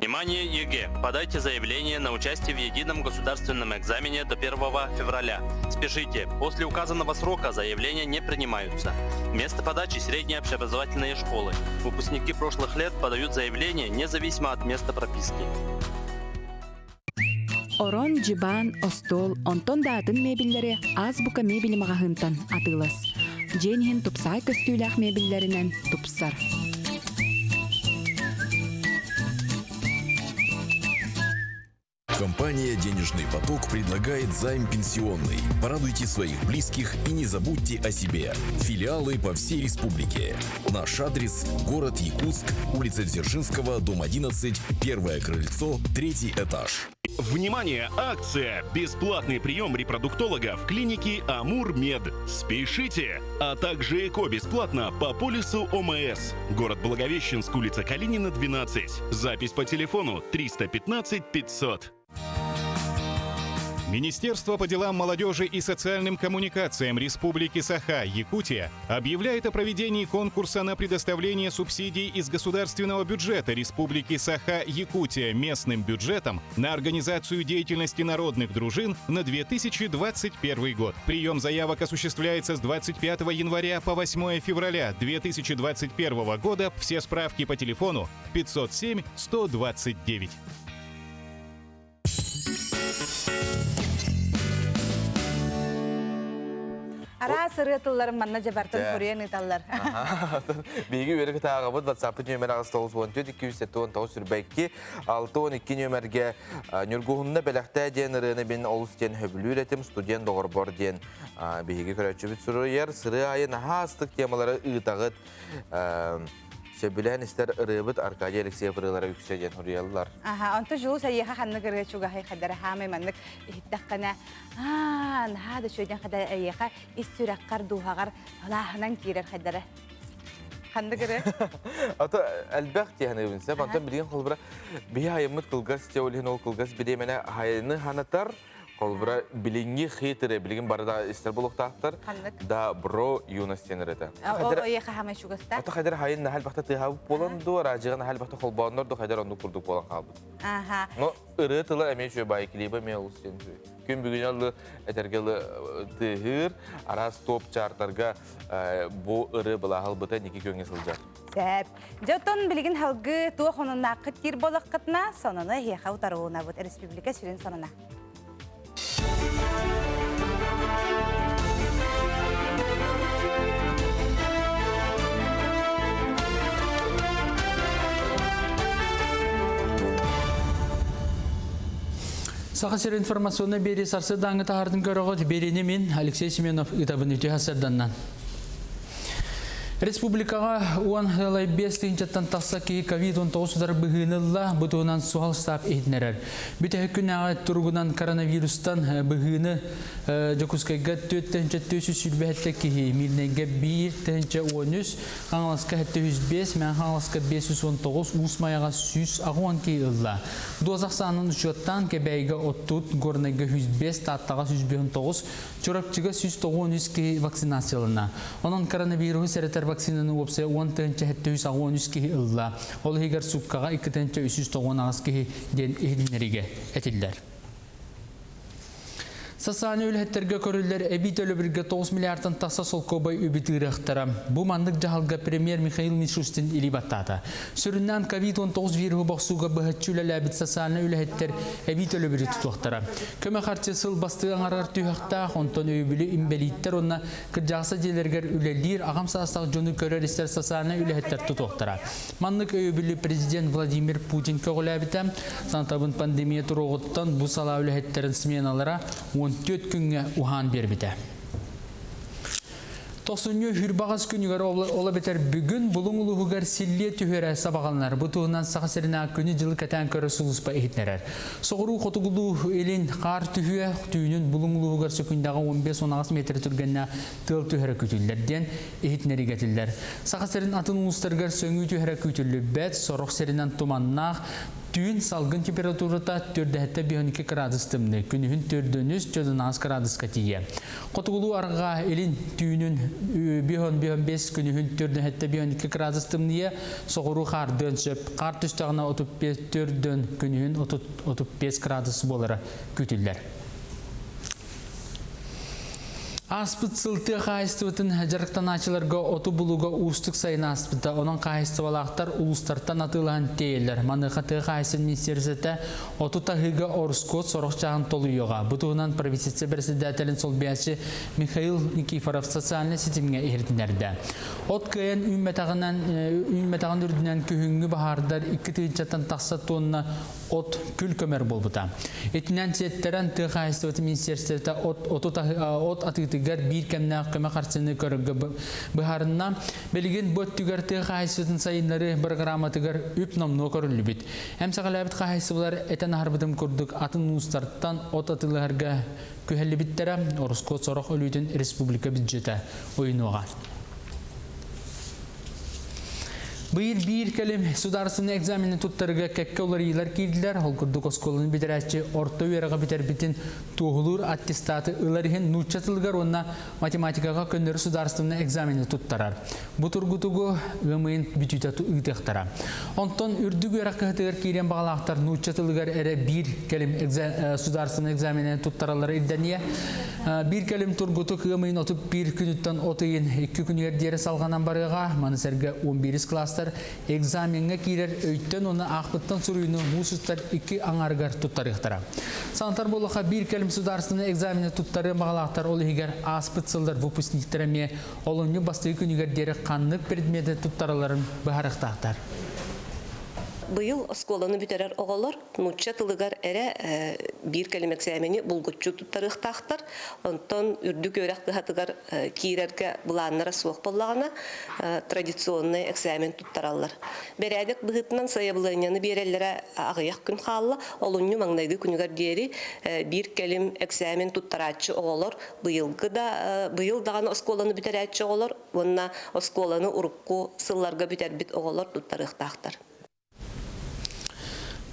Внимание, ЕГЭ! Подайте заявление на участие в едином государственном экзамене до 1 февраля. Спешите, после указанного срока заявления не принимаются. Место подачи – средние общеобразовательные школы. Выпускники прошлых лет подают заявление независимо от места прописки. Орон, джибан, остол, онтон датын мебеллери азбука мебели магахынтан атылас. Дженхин тупсай көстүлях мебеллеринен тупсар. Компания «Денежный поток» предлагает займ пенсионный. Порадуйте своих близких и не забудьте о себе. Филиалы по всей республике. Наш адрес – город Якутск, улица Дзержинского, дом 11, первое крыльцо, 3-й этаж. Внимание! Акция! Бесплатный прием репродуктолога в клинике Амур-Мед. Спешите! А также ЭКО бесплатно по полису ОМС. Город Благовещенск, улица Калинина, 12. Запись по телефону 315 500. Министерство по делам молодежи и социальным коммуникациям Республики Саха-Якутия объявляет о проведении конкурса на предоставление субсидий из государственного бюджета Республики Саха-Якутия местным бюджетом на организацию деятельности народных дружин на 2021 год. Прием заявок осуществляется с 25 января по 8 февраля 2021 года. Все справки по телефону 507 129. Ara sırıtıllarım manna jabartan Koreyan itallar. Bilgi verir ki ağabey WhatsApp numarası 914 sürbekki 612 numarge nürguhunna belakta denirine bin olusken höbülüretim studyen doğrbor den bilgi körücü bit sürüyer sırı ayın hastık temaları ıtağıt Söbülen ister ırıbıt Arkadiy Alekseyev ırılara yükselen huriyalılar. Aha, onto julu sayıha kanlı kırığı çugahay kadar hamay manlık ihtikkana. Nahada şöyden kadar ayıha istürakkar duhağar lahınan kirer kadar. Kanlı kırığı? Ata elbaq diyene binse, bantan bilgin kolbura bir hayımıt kılgaz, tevlihin ol kılgaz bir demene hayını hanatar. Kolbura bilingi xitire bilgin barada ister buluqtaqtar da bro yunastenir ete. O yeqa hamay şugasta. Ata xadir hayın nahal baxta tıhav bolan do rajıgan nahal baxta xolbanlar do xadir onu kurduk bolan qabıt. Aha. No ırı tıla emeği şöyle bayikliba me olusten. Gün bugün alı etergeli tıhır aras top chartarga bu ırı balahal bıta niki köngü sılcar. Sep. Joton bilgin halgı tuğa xonuna qıttir bolaqıtna sonunu yeqa utaruğuna bu Respublika sürün sonuna. Сақасыр информационны бері сарсы даңы тағардың көріғыт берені мен Алексей Семенов ұтабын өте хасырданнан. Республикаға 10 тиынчаттан тақса кейі COVID-19 бұғынылла бұтуынан суғал стап етінерер. Бүті хүкіннағы тұрғынан коронавирустан бұғыны жокускайға 4-4 сүлбәтті кейі милнеге 1-13 қаңласқа 705 мен қаңласқа 519 ұсмаяға 100 ағуан кейі ұлла. Дозақсанын үшеттан кәбәйгі 30 горнайға 105 таттаға 159 чорапчыға 190 кейі вакцинациялына. Оның коронавирус әреттер вакцинаны опция 10-13 кейі ұлла. Ол егер супқаға 2-390 ағыз кейі ден ехінлеріге әтілдер. Сасаны өлеттерге көрілер әбит өлі бірге 9 миллиардтан таса сол көбай үбітігірі ақтара. Бұ мандық жағалға премьер Михаил Мишустин илибаттады. Сүріннен COVID-19 вирусу бақсуға бұхатчүлі ләбіт сасаны өлеттер әбит өлі бірі тұтуқтара. Көмі қарчы сыл бастығын арғар түйіқтақ, онтон өйбілі имбелиттер онына кіржақса делергер үлелер ағам састақ жоны көрер істер сасаны өлеттер тұтуқтара. Мандық өйбілі президент Владимир Путин көғіләбіті, сантабын пандемия тұрғыттан бұ сала өлеттерін сменалара 14 күнге ухан бербіті. Тосыню хүрбағыз күнігер ола бетер бүгін бұлың ұлығығар силле түйері сабағанлар. Бұтығынан сақасырына күні жылы кәтен көрі сұлыспа ехетнерер. Соғыру қотығылу елін қар түйе түйінін бұлың ұлығығар сөкіндағы 15-16 метр түргеніне тыл түйері күтілдерден ехетнері кетілдер. Сақасырын атын ұлыстырғар сөңі түйері күтілі бәт, сорық серінен туманнақ, түйін салғын температурата 4-12 градустымны, күнігін 4-4-9 градусқа тие. Қотығылу арға елін түйінін 5-5 күнігін 4-12 градустымны, соғыру қардын сөп, қар түстағына 35 күнігін 35 градус болары күтілдер. Аспыт сылты қайыстывытын жарықтан ачыларға оты бұлуға ұстық сайын аспыты. Оның қайыстывалақтар ұлыстартан атылған тейлер. Манықаты қайсын министерсеті оты тағыға орыскот сорық жағын толуыға. Бұтығынан правительство председателін сол бәсі Михаил Никифоров социальный сетімге ердінерді. От көйен үйметағын үрдінен күйінгі бағардар 2 түйіншаттан тақса тонна от күл көмер болбыта. Етінен сеттерін тұғы қайыстывыты министерсеті от атығытығар бір кәміне көмі қарсыны көрігі бұхарына белген бөт түгер тұғы қайыстывытын сайынлары бір грамматығар үп номны көрілі біт. Әмсағалабыт қайыстывылар әтен арбыдым көрдік атын ұстарттан от атылығарға көхелі біттері Орыскот сорық өлідің республика бюджеті ойынуға. Бұйыр бір кәлім сударысының экзаменін тұттарыға кәкке олар елер кейділер. Ол күрдік осколының бітірәтші орта өйеріға бітер бітін туғылыр аттестаты ұларығын нұтчатылғар онына математикаға көнері сударысының экзаменін тұттарар. Бұтыр күтігі ғымайын бүтітаты ұйтықтара. Онтон үрдік өйеріқ қығытығыр кейрен бағалақтар нұтчатылғар әрі бір кәлім сударысының экзаменін тұттаралары үлдәния. Bir кәлім тұрғытық ғымайын отып бір күніттен отыйын 2 күнігер дері салғанан барыға манысәргі 11 кластар экзаменге кирер өйттен оны ақпыттан сұруыны мұсыстар 2 аңарғар тұттарықтара. Санатар болуға бір кәлім сударысының экзамені тұттары мағалақтар ол егер аспыт сылдар выпускниктеріме олыңы басты күнігер дері қанлық предметі тұттарыларын бұхарықтақтар. Быйыл осколаны бүтерер оғалар, нұтча тылығар әрі бір кәлім экзамені бұлғытчу тұттарықтақтар, онтон үрдік өрәқ қығатығар кейрерге бұланнара суық болағына традиционный экзамен тұттаралар. Бәрәдік бұғытынан сайабылығыняны берелері ағыяқ күн қалы, олыңы маңнайды күнігер дері бір кәлім экзамен тұттаратшы оғалар, быйыл даған осколаны бүтерәтші оғалар, онына осколаны ұрыққу сылларға бүтер біт оғалар тұттарықтақтар.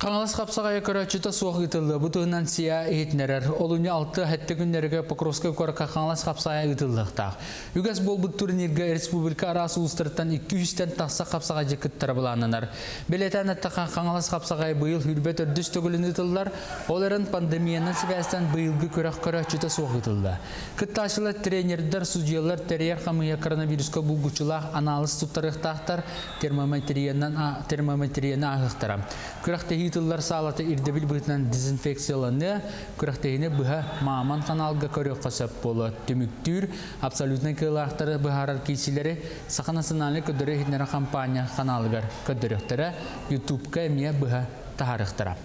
Қаңалас қапсағая көрәтшіті суық ұтылды. Бұтығынан сия етінерер. Олуны 6 әтті күндерге Покровская көріқа қаңалас қапсағая ұтылдықтақ. Үгіз бол бұт турнирге республика арасы ұлыстырттан 200-тен тақса қапсаға жекіттірі бұланынар. Белетен әттіқан қаңалас қапсағая бұйыл үрбет үрдіс төгілін ұтылдар. Оларын пандемияның себәстен бұйылғы көрәтшіті суық ұтылды. Күтташылы тренердер, судьялар, терьер қамыя коронавирусқа бұлғычылақ анализ тұттарықтақтар термометрияны ағықтыра. Күрәқтегі салаты ирдебіл бұғытынан дезинфекцияланы, күрәқтегіне бұға маман каналға көрек қосап болы. Түміктүр, абсолютный кылақтары бұғарар кейсілері сақы национальный көдірі хитнері компания каналығар көдіріктері YouTube-ка әмия бұға тағарықтыра.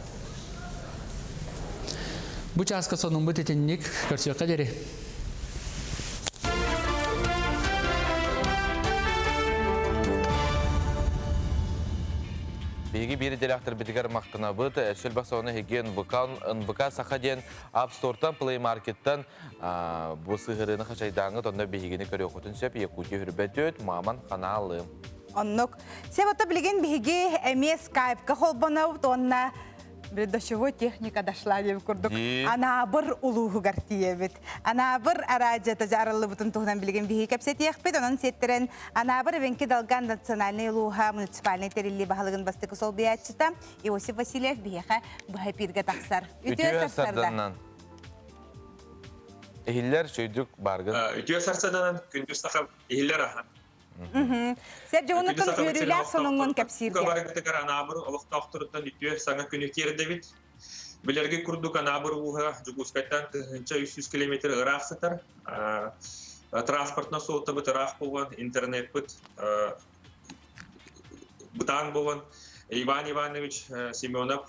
Бұ часқа соның бұт етеннік көрсек қадері. Беги бiri директор битигер мақтына бұд, сөл бақсауыны хеген НВК сақаден App Store-тан, Play Market-тан бұл сығырыны қашайдаңы тонда бегені көрі оқытын сөп, Якутия хүрбәт маман қаналы. Оннық. Себатта білген беге әме Skype-қа қолбанау, онна bir дошевой техника дошла деп көрдік. Ана бір улуғы гартиебет. Ана бір араджата жарылы бұтын тұғынан білген бейі кәпсет еқпет. Онын сеттерін ана бір венке далған национальный улуға муниципальный терилі бағалығын бастықы сол биятчыта. Иосиф Васильев бейеға бұхай пирге тақсар. Үтіе сарсарда. Ehiller söydük bargın. Ütüye sarsadan gündüz takıp ehiller aha. Sergio onunton yürüler sonungun kapsirge. Kabarıkta kara nabır olukta oturuttan ütüye sana künükleri David. Bilerge kurduk nabır uha Juguskaytan 300 kilometre ırak satar. Transportna soğuta bit ırak boğan, internet bit bıtan boğan. Ivan Ivанович Семенов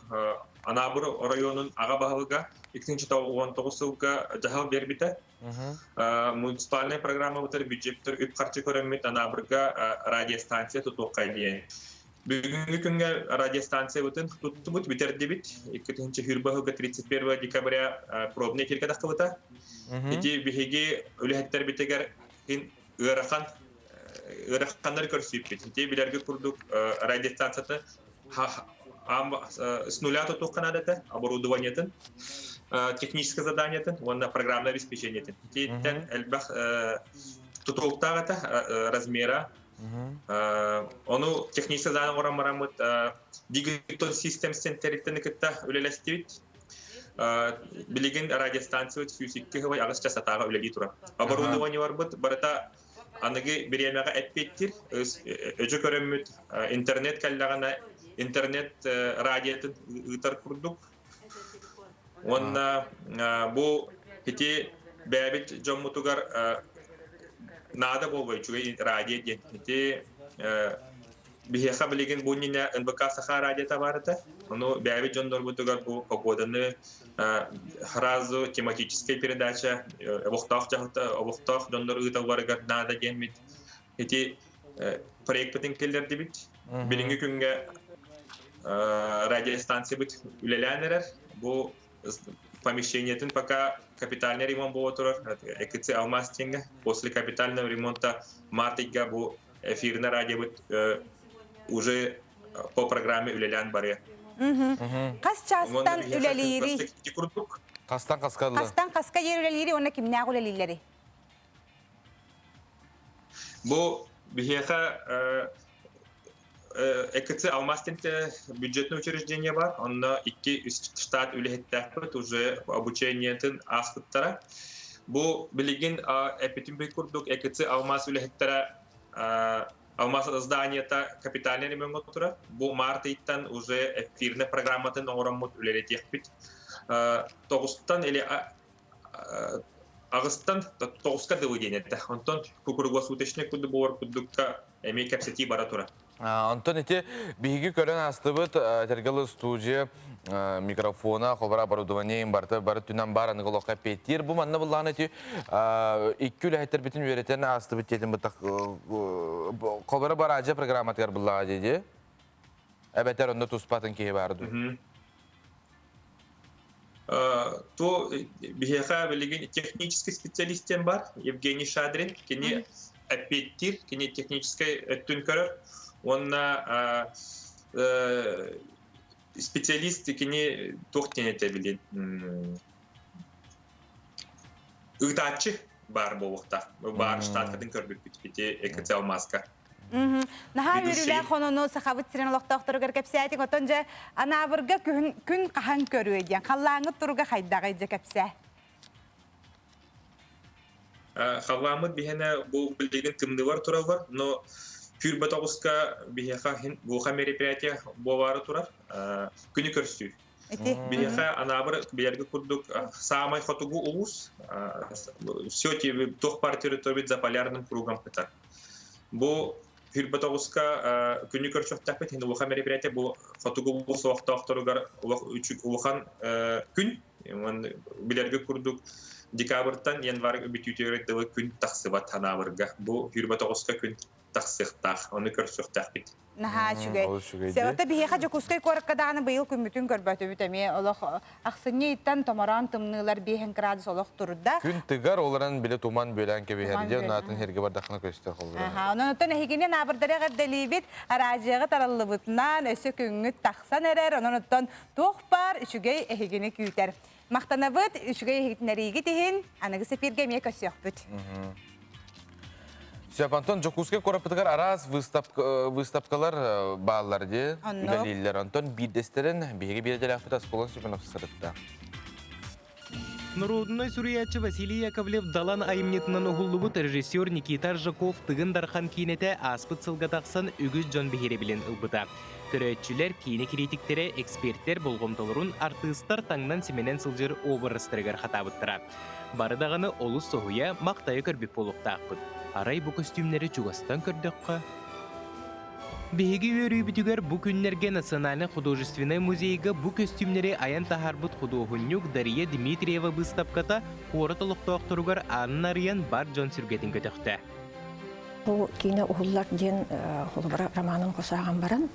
Anabur rayonun ağa bahıga 2019 yılga jahal berbite. Municipalne programma butar büdjetler üp karşı köremmet Anaburga radyo stansiya tutuq qaydiyen. Bugünkü günge radyo stansiya butan tuttu but biterdi bit. 2. hürbahıga 31 dekabra probne kirka daqıbıta. Iti bihigi ülehetler biteger hin ırakkanları körsüyüp bit. Iti bilerge kurduk radyo stansiyatı с нуля тут Канада, оборудование, техническое задание, программное обеспечение. Эльбах тут размера, оно техническое задание орамарамут digital system center'ten kita ülelestivit. Bilgin radyostansiya физикке хавай агысча сатага үлели тура. Оборудование бар бут, барата аныгы биремага эппеттир, өжө көрөммүт интернет каллагана интернет радиотын ытар курдук. Онна бу хити бәбит жоммутугар нада болбой чугай радио ден. Хити бихеха билеген буннине НБК саха радиота барыта. Ону бәбит жондор бутугар бу погоданы сразу тематическая передача обухтах жондор ытар барыгар нада денмит. Хити проект битин келдер дебит. Билинги күнгө радиостанция быть үлеләнерер. Бу помещениятын пока капитальный ремонт будет турар. ЭКЦ Алмаз тенге. После капитального ремонта мартыга бу эфирный радио будет уже по программе үлелән баре. Кас частан үлелири. Кастан каскалы. Кастан каска ер үлелири, оны кимнәг үлелилери? Бу бихеха ЭКЦ Алмастинте бюджетное учреждение бар, он 2 штат үлехеттәпет уже обучениятын аскыттара. Бу билигин эпитимбек курдук ЭКЦ Алмаз үлехеттәре Алмаз зданиета капитальный ремонт тура. Бу марттан уже эфирный программатын орамут үлелетекпит. Тогустан или агыстан тогуска дывыденетте. Онтон кукургосутечне куду бор кудукка эми капсети баратура. Антон, эти биги көрен астыбыт тергелы студия микрофона, холбара оборудование барты түнен бараны голоқа петтир. Бу манна булланы эти икки үләһеттер битин үйретен астыбыт тетин бутак холбара баража программатыгар буллага деди. Эбетер онда туспатын кие барды. То бихеха билигин технический специалистен бар, Евгений Шадрин, кини аппеттир, кини технический түнкөрөр. Он специалист, кини тохтенете билет. Ыгтачы бар болуқта. Бар штаткадын көрбүк бити ЭКЦ Алмазка. Наха үрүлә хонуну сахабыт сирен лоқтоқтырыгар кепсәйтик отонжа анабырга күн қахан көрү еден. Қаллаңы тұруға қайдағы еді кепсә? Қалламыд бихене бұл білдеген тымды бар тұра бар, но Күрбат оғызка бихеха бұға мероприятия болары тұрар, күні көрсі. Бихеха анабыр бергі күрдік самай хотугу ұлыс, все тебе тоқ пар территорияд за полярным кругом пытар. Бұл Күрбат оғызка күні көрсі өттәпет, енді бұға мероприятия бұл хотугу ұлыс оғықта оқтырығар ұлыған күн, бергі күрдік декабртан январ үбітүйтереттілі күн тақсы бат анабырға. Бұл Күрбат оғызка күн тақсықтақ, оны көрсіқтақ бит. Наха чүгей. Сеота бихеха жокускай кораккадағаны быйыл күмбүтін көрбәті бүтәме олық ақсыне иттан томаран тымнылар 5 градус олық тұрда. Күн тыгар оларан біле туман бөлән кебехерде, онатын херге бардақына көстер қолдыран. Онын өттен әхегенен абырдарыға дәлейбет аражығы таралыбытынан өсі күнгіт тақсан әрер, онын өттен тоқ бар үшігей әхегені күйтер. Мақтанабыт үшігей әхегетінәрігі дейін, анығы сепирге ме көсіяқ бүт. Антон, Жокускай корапытыгар араз выставкалар бағаларды үлелейлер. Антон, бидестерін беге беределі ақпыта сколын сөйпін ақсырытта. Народной суриячы Василий Яковлев далан айымнетінен ұғылыбыт режиссер Никита Ржаков тыгын дархан кейнеті аспыт сылғатақсан үгіз жон бігері білін ұлбыта. Көрәтчілер, кейіне критиктері, эксперттер болғымтолырын артыстар таңнан семенен сылжыр обырыстырығар қатабыттыра. Барыдағаны олыс соғуя мақтайы көрбіп болуқтақпыд. Арай бұ костюмнері чугастан көрдіққа. Беги өрүй бүтігер бұ күннерге Национальный художественный музейге бұ костюмнері аян тахарбыт художнюк Дарья Дмитриева бұстапката қорытылықты оқтыруғар анын ариян бар жон сүргетін көтіқті. Бұл кейіне ұғылар ден романын қосаған баран,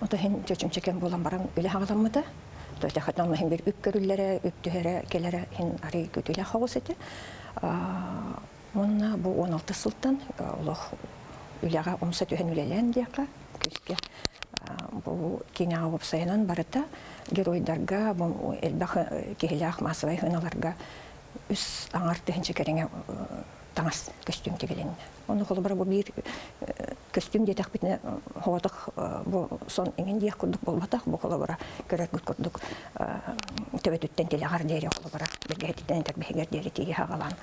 ота хен чөчімчекен болан баран үлі хағаламыды. Тойта қатнамы хен бір үп көрілері, үп түхері, келері хен арай көтілі қауыз еті. Онына бұл 16 сылтан ұлық үліға омса түйен үлелен дейіққа көзге. Бұл кейіне ауып сайынан барыта геройдарға, әлбақ кейіліғ масывай хыналарға үс аңарты хенче кереңе таңас костюм тегеленді. Оны қолы бара бұл бір костюм детек бітіне хоғадық сон еңен дейік күрдік болбатақ, бұл қолы бара көрәкіт күрдік төбетіттен телеғар дейірі қолы бара бірге әтеттен тәрбігер дейірі тегі хағалан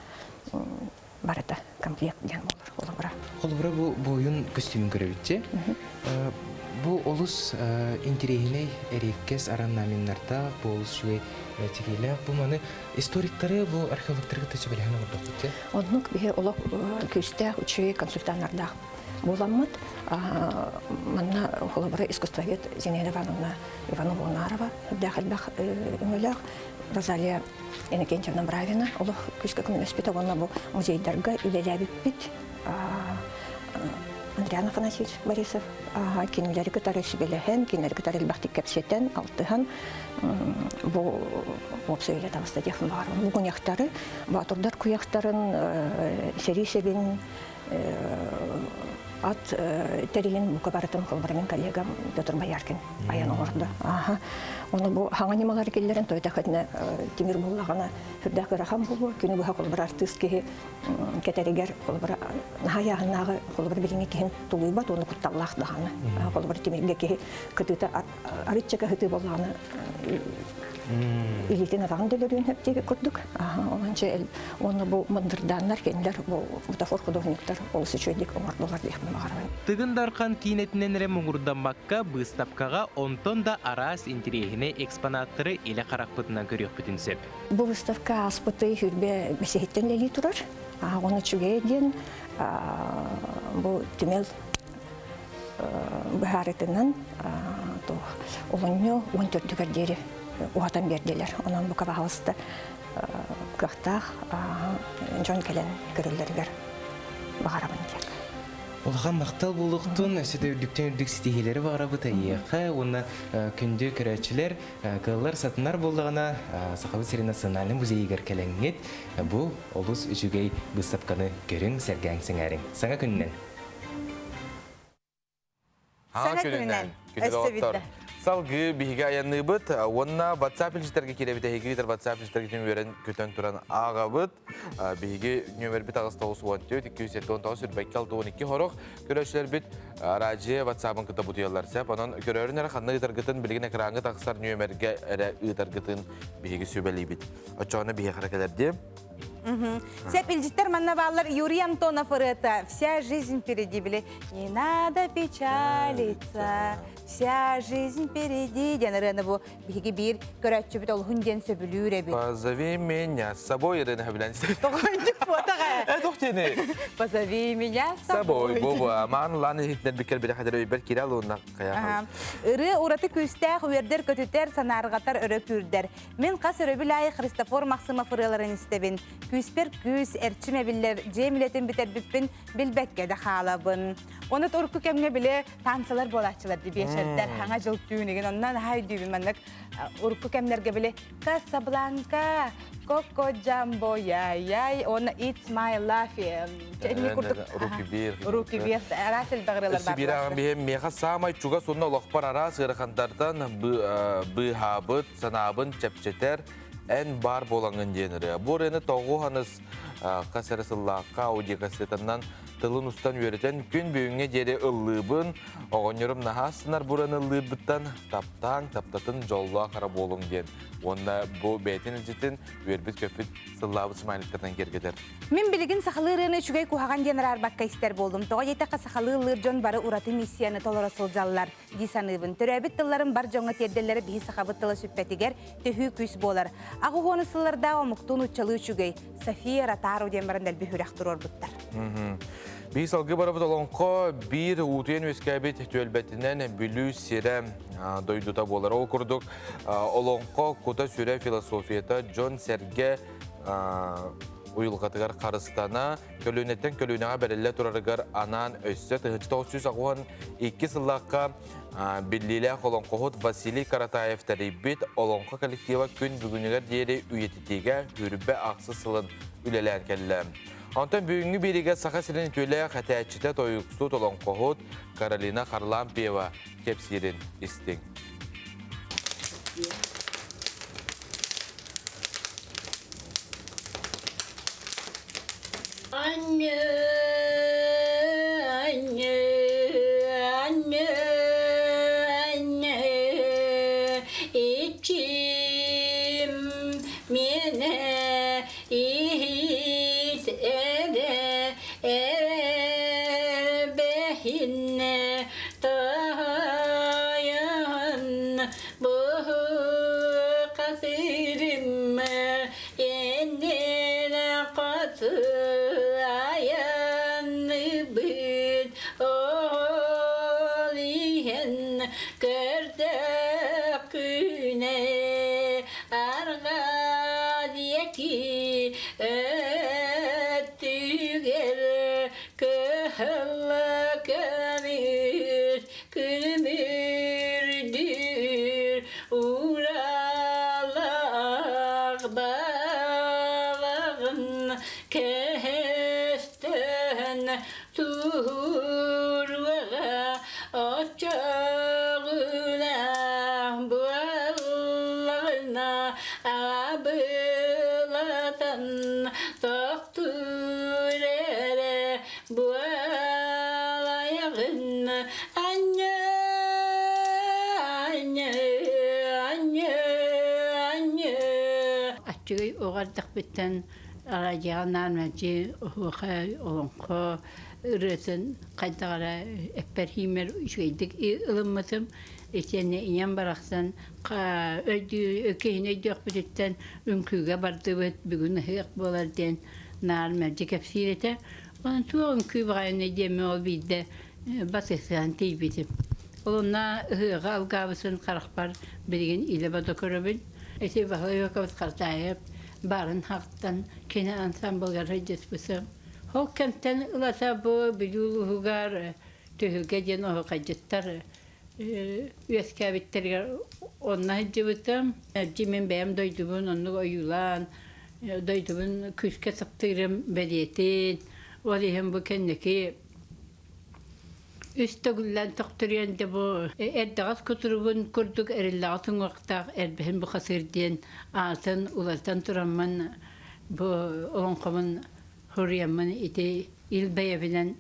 барыта комплект ден болыр қолы бара. Қолы бара бұл бойын костюмін көрәбітте. Бұл олыс интерегіне әреккес араннаминнарда бұл олыс жүйе тегейлі. Бұл маны историктары, бұл археологтарға төсі біліғаны ордық бітті? Онық бігі олық көсті үші консультанларда боламыд. Манна қолы бары искусствовед Зинаида Иванова Унарова, дәқілбәқ үңіліғ, Розалия Иннокентьевна Бравина, олық көскі күнмеспеті, оны бұл музейдарға үлеләбіп біт. Андриан Афанасьевич Борисов, кинелері күтары сүбеліген, кинелері күтары әлбәқті кәпсеттен, алтыған, бұл сөйлі табысты дехін бағар. Бұл күнектары, батырдар күяқтарын, сері себен, ат тәрелін бұқы барытын қолбарымен коллегам Петр Бояркин аян оғырды. Оны бұл хаңанималар келдерін тойта қадына темір болағана хүрдәқ ұрақан болу, күні бұға қолбар артыст кеге кәтәрігер қолбар нағаяғынағы қолбар біліңе кеген тұлуы бат, оны құтталлақ дағаны. Қолбар темірге кеге күтіті арытчаға хүті болағаны илетен ағын дөлерін өптегі күрдік. Оны бұл мұндырданлар кенілер, бұл мұтафор художниктар олысы чөйдік оңардылар дейхін мағарвай. Тыгындарқан кейнетінен рем ұңырданбаққа бұстапқаға онтон да арас интерегіне экспонаттары елі қарақпытынан көрек бүтінсеп. Бұл выставка аспыты хүрбе бәсехеттен ләли тұрар. Оны чүге еден бұл түмел бұхарытынан олынны 14 дері уатан берделер. Онан бұқа бағалысты қақтақ жон келен көрілдергер бағарабын дек. Олған мақтал болуқтың әседі үрдіктен үрдік сетегелері бағарабы тайеққа, оны күнді көрәтшілер қылылар сатынар болдығына Сақабы Сері Национальный музейгер кәләңет бұл олыс үшігей бұстапқаны көрің сәргәңсің әрің. Саңа күнінен? Саңа күнінен. Өсті бітті. Салғы бігі аянны бұд, онына WhatsApp үлшіттерге келебіті, хегейтер WhatsApp үлшіттерге нөмерін көтен тұран аға бұд. Бігі нөмер біт ағыз 914, 279, үрбәкке 612 қорық. Көрәшілер біт радио WhatsApp-ын күті бұтыялар сәп. Онын көрерін әрі қанны ұйтарғытын білген әкраңғы тақсар нөмерге әрі ұйтарғытын бігі сөбәлі біт. Очағына бігі қаракелерде. Сәп илжиттер манна баллар Юрий Антонов ырыта. Вся жизнь впереди били. Не надо печалиться. Вся жизнь впереди. Ден ырыны бұ бігі бір көрәтші біт олғын ден сөбілі бит. Позови меня с собой, ырыны ғабілән сәп. Тоғынды фотоға. Тоқтені. Позови меня с собой. Собой. Маған ланы хитнер бікер бір қадыр өйбер керал онына қаяқал. Үрі ұраты күстәқ, өрдер көтітер, санарғатар үрі күрдер. Мен қас үрі білай Христофор Максимов ұрыларын істебін. Күспер күс, әрчіме білер, жемілетін бітер бүппін, білбәкке де қалабын. Оны тұрқы кәміне біле тансылар болатшылар деп ешердер, хаңа жыл түйінеген. Онынан хай дүйбін мәнік ұрқы кәмлерге біле Касабланка, Коко Джамбо, яй, оны It's My Life. Руки бер, әрасыл бағырылар бар. Сибирағын бейім меға самай чуға сонына олақпар арас ғырықандардан бұхабыт, санабын, чәпчетер ән бар болаңын денірі. Бұл әні тоғы ханыз касары сыллаққа аудиокассетаннан тылын устан үйретен күн бүйіңе дері ыллыбын, оғынырым нахасынар бұрын ыллыбыттан таптатын жолуа қара болың ден. Онда бұл бәйтін үлжетін өрбіт көпіт сыллабы сымайлықтардан кергедер. Мен білігін сақалы ұрыны чүгей кухаған денер арбаққа істер болдым. Тоға етеққа сақалы ұлыр жон бары ұраты миссияны толыра солжалылар. Дисаныбын. Түрәбіт тылларын бар жоңа терделері бігі сақабыт тылы сүппәтігер төхі күс болар. Ағы ғоны сылларда омықтуын ұтчалы чүгей. София Ратару дембарын дәлбі хүрәқтір орбыттар. Біз алғы барабыт олонқо бір ұтуен өскәбет төлбәтінен бүлі сері дойдута болар. Ол күрдік олонқо құта сүрі философията Джон Серге ұйылғатығар қарыстана көлінеттен көлінеға бәрілі тұрарығар анан өсі тұхынчы 900 ағуан 2 сыллаққа білілі олонқоғыт Василий Каратаев тәрейбет олонқо коллектива күн бүгінігер дейірі үйететеге үрбі ақсы сылын үлелән кәлі. Антон бүгінгі береге сақа сірін төлі қатайчыта тойықсу олонқоғыт Каролина Харлампиева кепсерін істің. Anne, anne, anne, anne, içim mene ihit ere behinne tayan bu kasirim yenine katı oğardık bitten aracağından önce oğay oğanko üreten kaydağara ekberhimer şeydik ılınmadım. İşte ne inen baraksan ökeyine dök bitten ünküge bardı bugün hıyık bolardan narmerce kepsirete. Onun tuğ ünkü bağına deme ol bildi basıksan teybidim. Onunla hıyığa algavısın karakbar birgin ile badokorabın. İşte bakıyor kavuz kartayıp barın haktan kene ansambılgar hıcıspısı. O kemten ılasa bu bilulu hugar tühüge den o kacıttar üyeskabitler onna hıcıbıtım. Cimin beyim doydubun onu oyulan doydubun küske saptırım bediyetin. Olihim bu kendiki üstügüllen tokturuyan da bu erdağız kuturubun kurduk erillağıtın vaxtaq erbehen bu xasırdiyen ağzın ulastan turamman bu oğunqamın hurriyamman iti ilbeyebilen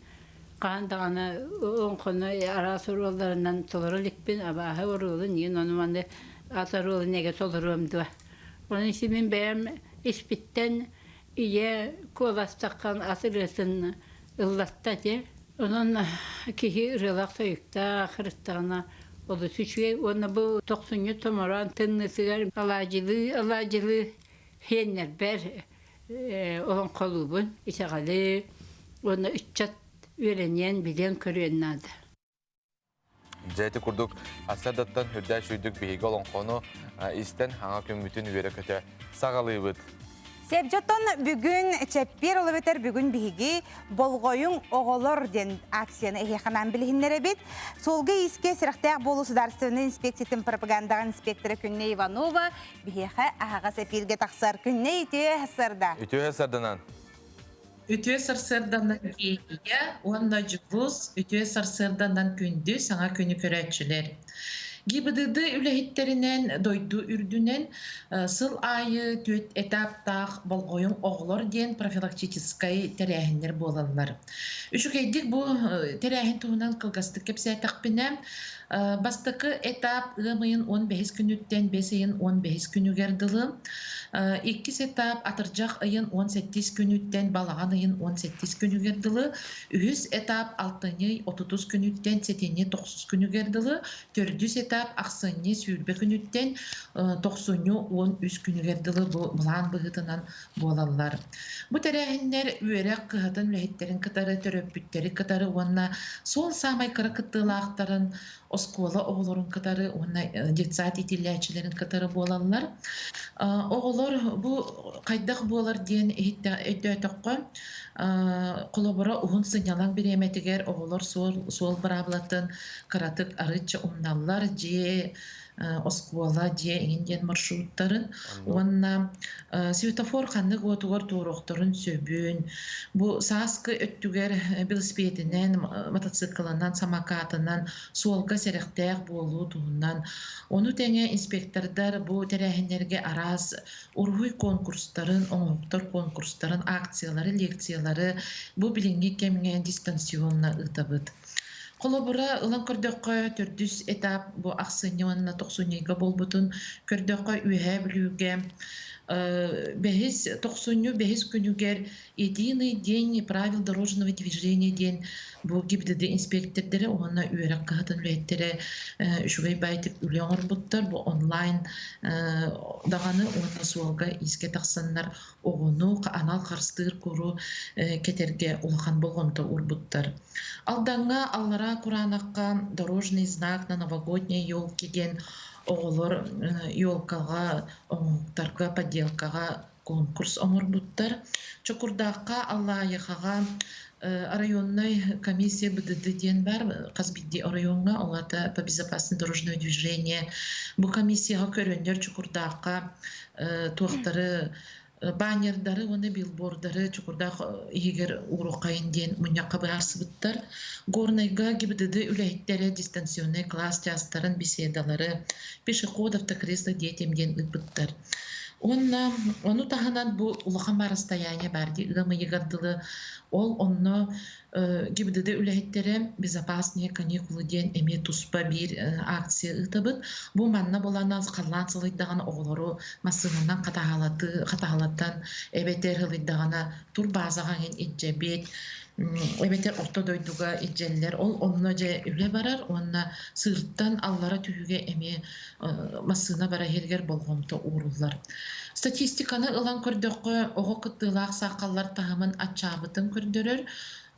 qandağına oğunqını ara sorullarından solurulukbin abaha orulun yin onumanı asarulu nege solurumdu. Onun için ben beyim ispitten iye kolastaqan asırısın ıllatta de. Onun kihi rılaq soyukta xırıstağına olu süçüge. Onu bu 90 tomaran tınnısıgar alacılı henler ber olan kolubun içagali. Onu üççat öğrenyen bilen körüyennadı. Jeti kurduk asardattan hürdə şüydük bihigi olan konu isten hana kömütün üyere kötü sağalıyıbıd. Sebjoton bugün çepper olabilir bugün bihigi bolgoyun oğolor den aksiyonu ehekanan bilhinlere bit. Solga iske sıraqtaq bolu sudarstığının inspeksiyatin propaganda inspektörü Künne Ivanova biheka ahaga sepirge taqsar Künne ütüye hasarda. Ütüye hasardanan. Ütüye sarsırdandan geyiye, onunla cübuz, ütüye sarsırdandan kündü sana künü köretçiler. ГИБДД үлэхиттеринен дойду үрдүнен сыл айы төт этаптах болгойун оғлор ден профилактическай терәһиннер болалар. Үшүкейдик бу терәһин туһунан кылгастык кепсәтәкпинем бастыкы этап ымыйын 15 күнүттен 5 айын 15 күнүгер дылы. Иккис этап атыржак айын 18 күнүттен балаган айын 18 күнүгер дылы. Үһүс этап 6 30 күнүттен 7 90 күнүгер дылы. Төрдүс этап аксыны сүйрбе күнүттен 90 13 күнүгер дылы булан быгытынан болалар. Бу терәһиннер үерек кыһатын лехиттерин кытары төрөппүттери кытары онна сол самай кыры кыттылаактарын оскола оголорун кытары онна детсад итиллячилерин кытары болалар. Оголор бу кайдак болар диен өйдөтөккө колобора ухун сынялаң биреметигер оголор сол бараблатын кыратык арыча умналлар же оскола же инден маршруттарын онна светофор ханнык отугар туурукторун сөбүн бу сааскы өттүгер велосипединен мотоциклынан самокатынан суолга серехтех болуу туунан ону теңе инспектордар бу терәһиннерге араз ургуй конкурстарын оңоктор конкурстарын акциялары лекциялары бу билинги кемге дистанционна ытабыт. Колобура ылан көрдөккө төрдүс этап бу аксыньонна 90-га болбутун көрдөккө үһэ билүүгө бехис 90 бехис күнүгер единый день правил дорожного движения ден бу ГИБДД инспектордери онна үерек кыһатын үлэттери үчүгэй байтып үлөңөр буттар бу онлайн даганы онна суолга иске таксаннар огону анал карстыр куру кетерге улахан болгонто урбуттар. Алдаңга аллара куранакка дорожный знак на новогодней елке ден оголор елкага оңуктарга подделкага конкурс оңорбуттар. Чокурдакка аллайыхага районный комиссия БДД ден бар Казбидди районга олата по безопасности дорожного движения. Бу комиссияга көрөндөр чокурдакка туактары баннердары, оны билбордары чукурдак егер урукайын ден муньякка баарсыбыттар. Горнайга ГИБДД үлэхиттери дистанционный класс частарын беседалары, пешеходов кресло детям ден ыпыттар. Ону таханан бу улахан бар расстояние барди, ыгамы егардылы ол онно ГИБДД үлэхиттери безопасные каникулы ден эме туспа бир акция ытабыт. Бу манна болана каллан сылыйдаган оголору массыгынан катагалаттан эбетер хылыйдагана тур базагаң эджебет эбетер орто дойдуга эджеллер ол онно же үле барар онна сырттан аллара түһүгө эме массына бара хергер болгомто уруллар. Статистиканы ылан көрдөккө ого кыттылаак сакаллар тахамын ачабытын көрдөрөр.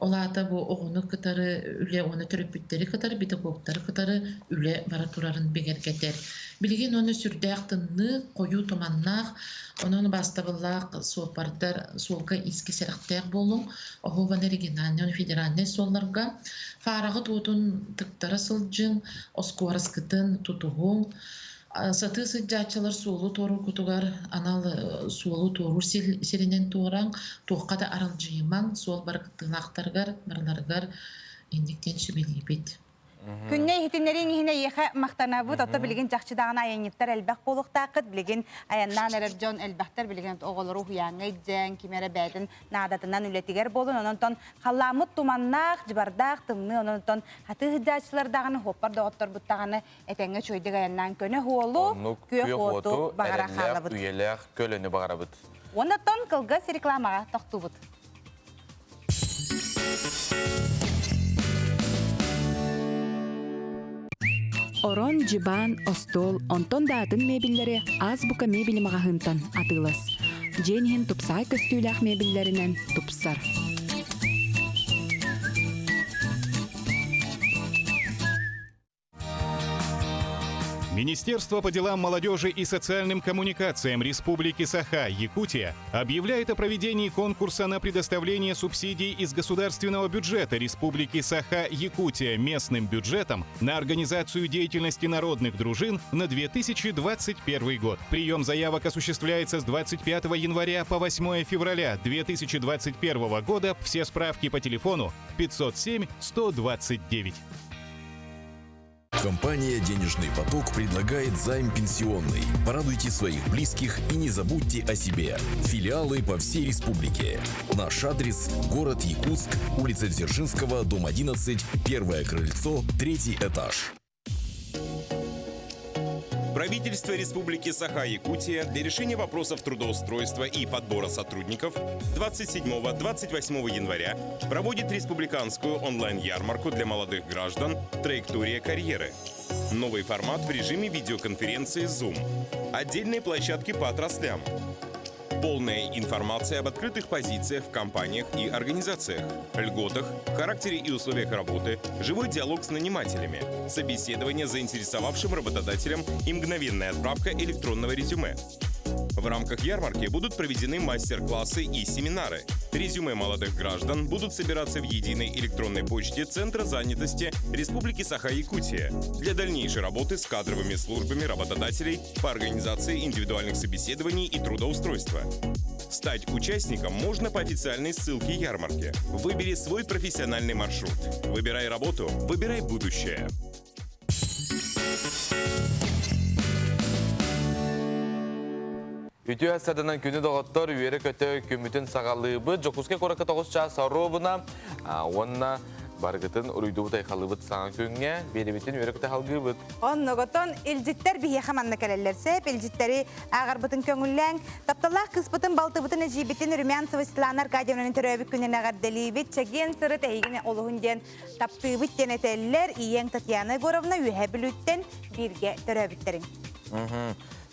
Олата бу огону кытары үле оны төрөпүттери кытары педагогтары кытары үле бара турарын бегергетер. Билген оны сүрдәк тынны кою туманнак, онун бастабыллак суопардар суолга иски серактак болуң, охован региональный федеральный суолларга фарагы туутун тыктара сылжың, оскуарыскытын тутугуң, саты сыджачылар суолу тору кутугар анал суолу тору сиринен туораң, туаққада аралжыймаң, суол баргыттылақтаргар, барларгар индиктен сүбелейбет. Күнне хитиннерин хине еха мактанабыт, отто билген жакчыдагына аянниптар элбак болуктакыт, билген аяннан эржон элбактар билген оголору хуяңы жен кимере бәдин надатынан үлетигер болун, ононтон халламыт туманнак жибардак тымны, ононтон хаты хыджачылардаганы хоппар доготтор буттаганы этеңге чойдук аяннан көнө хуолу күйө хоту багара халабыт. Үйелек көлөнү багарабыт. Онотон кылгыс рекламага токтубут. Орон, жибан, остол, онтон датын мебеллери азбука мебели магахынтан атылас. Женихин тупсай көстүйлах мебеллеринен тупсар. Министерство по делам молодежи и социальным коммуникациям Республики Саха-Якутия объявляет о проведении конкурса на предоставление субсидий из государственного бюджета Республики Саха-Якутия местным бюджетом на организацию деятельности народных дружин на 2021 год. Прием заявок осуществляется с 25 января по 8 февраля 2021 года. Все справки по телефону 507 129. Компания «Денежный поток» предлагает займ пенсионный. Порадуйте своих близких и не забудьте о себе. Филиалы по всей республике. Наш адрес – город Якутск, улица Дзержинского, дом 11, первое крыльцо, 3-й этаж. Правительство Республики Саха-Якутия для решения вопросов трудоустройства и подбора сотрудников 27-28 января проводит республиканскую онлайн-ярмарку для молодых граждан «Траектория карьеры». Новый формат в режиме видеоконференции Zoom. Отдельные площадки по отраслям. Полная информация об открытых позициях в компаниях и организациях, льготах, характере и условиях работы, живой диалог с нанимателями, собеседование с заинтересовавшим работодателем и мгновенная отправка электронного резюме. В рамках ярмарки будут проведены мастер-классы и семинары. Резюме молодых граждан будут собираться в единой электронной почте Центра занятости Республики Саха-Якутия для дальнейшей работы с кадровыми службами работодателей по организации индивидуальных собеседований и трудоустройства. Стать участником можно по официальной ссылке ярмарки. Выбери свой профессиональный маршрут. Выбирай работу, выбирай будущее. Ütü hasadanan günü doğuttor, üyere kötü kümbütün sağalıbı, Jokuske koraka 9 çağ sarobuna, onna bargıtın uruyduğu taykalıbıt sana künge, beri bitin üyere kötü halgıbıt. Onnogoton ilcitler bihe xamanna kelellerse, ilcitleri ağarbıtın köngüllen, taptallah kısbıtın baltıbıtın ejibitin rümyan sıvısılan Arkadiyonun töröbük günün ağardelibit, çekin sırı tehigine oluğun den taptıbıt deneteller, iyen Tatyana Gorovna üyebilütten birge töröbütlerin.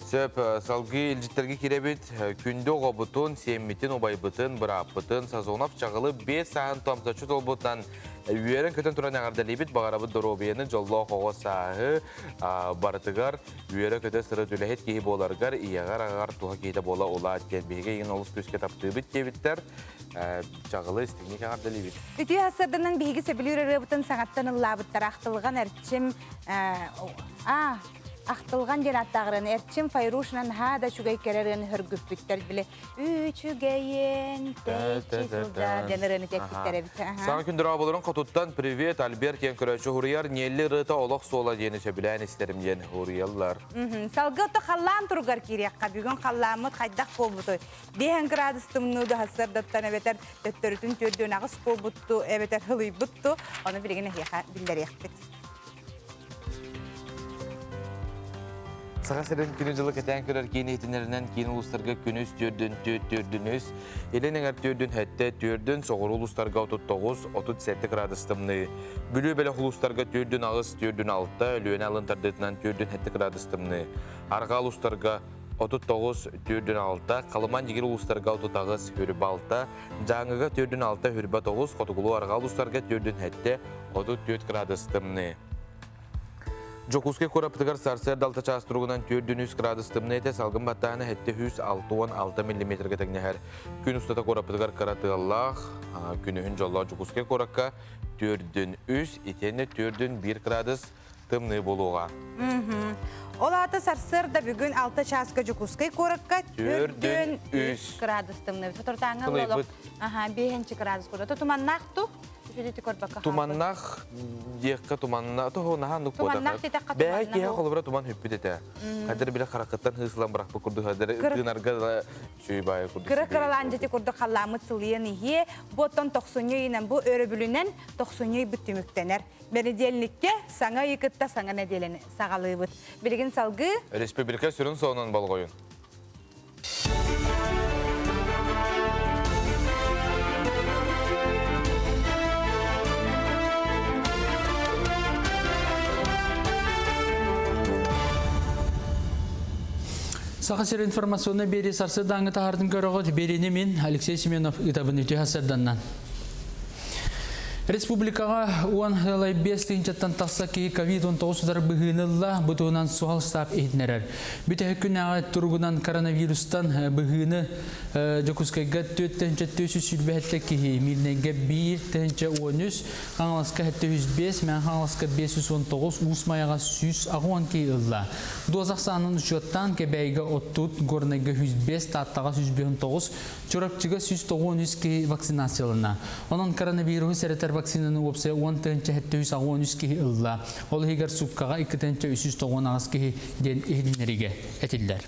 Söp salgı ilcitlerge kirebit, күндө ғобытын, семмитин, обайбытын, бұрапытын, сазонап чағылы 5 сағын томтачы толбытан үйерін көтен тұран ағарделебет бағарабы дұробияны жолло қоғы сағы барытығар үйері көте сыры дүләхет кейі боларғар, ияғар ағар туға кейді бола ола әткен бейге ең олыс көске таптыбыт дебіттер чағылы істігнек ағарделебет. Үті асырдының бейгі сөбілі үрі сағаттан ұллабыттар ақтылған әртшім Ақтылған ден аттағырын, әртшім Файрушынан хада чүгей керерін хүргүппіттер біле. Үчүгейін, тәйчі сылдар, деніріні тәкпіттері біті. Саң күндір абылырын қотуттан привет, Альберт ен көрәші хұрияр, нелі рыта олық сола дені сөбілән істерім ден хұриялар. Салғы ұты қаллам тұрғар керекқа, бүгін қалламыд қайдақ қолбыты. 5 градус тұмнуды хасырдаттан әбетер төттөрітін төрден ағыз қолбытту, әбетер хылый бұтту, оны білген білдер еқпет. Сағасырын күні жылы кәтен көрер кейін етінерінен кейін ұлыстарға күніс төрдүнүс. Еленің әр төрдүн әтті төрдүн соғыр ұлыстарға 39-37 градустымны. Бүлі бәлі ұлыстарға төрдүн ағыз төрдүн 6, өліен алын тардытынан төрдүн 7 градустымны. Арға ұлыстарға 39-төрдүн 6, қалыман егер ұлыстарға 30 хүріп 6, жаңыға төрдүн 6 хүріп 9, қотығылу арға ұлыстарға төрдүн 7, 34 градустымны. Жокуске корапытыгар сарсер далта частыругунан 400 градустымны ете салгын баттағаны әтті 106 мм тәгнәхәр. Күн ұстата корапытыгар каратығаллақ, күнігін жолла Жокуске коракка 403, етені 401 градус тымны болуға. Ол аты сарсыр да бүгін 6 часка Жокуске коракка 403 градус тымны. Тұтыртаңы олық 5 градус коракка. Тұтыманнақ Туманнах декка туманна тоһонаһа нук бота. Бәй кия холбра туман хөппүт эте. Кадыр биле харакаттан хыслан барак бу курду хадыр тынарга чүй бай курду. Кыркыралан жете курду халламы сылыйын ие, ботон 90-йынан бу өрөбүлүнөн 90-й бүттүмүктенер. Беределникке саңа икытта саңа неделени сагалыбыт. Билген салгы Республика сүрүн соонун болгоюн. Сақасыр информационны бері сарсы даңғы тағардың көріғыт берені мен Алексей Семенов ұтабын өте хасырданнан. Республикаға 10-5 түйінчаттан тақса кейі COVID-19 бұғынылла бұтуынан суғал стап ейтінерер. Бүті хүкіннәға тұрғынан коронавирустан бұғыны Жокускайға 4-4 сүлбәтті кейі милнеге 1-13, қаңыласқа 105, мән қаңыласқа 519, ұсмаяға 100 ағуан кейі ұлла. Дозақ санын үшеттан кәбәйгі 30, ғорнайға 105, таттаға 159, чорапчыға 193 кейі вакцинациялына. Оның коронавирус әреттер вакцинаны опция 10 тыгынча 713 кихи ылла. Ол хигер суккага 2 тыгынча 390 кихи ден ихиннериге этиллер.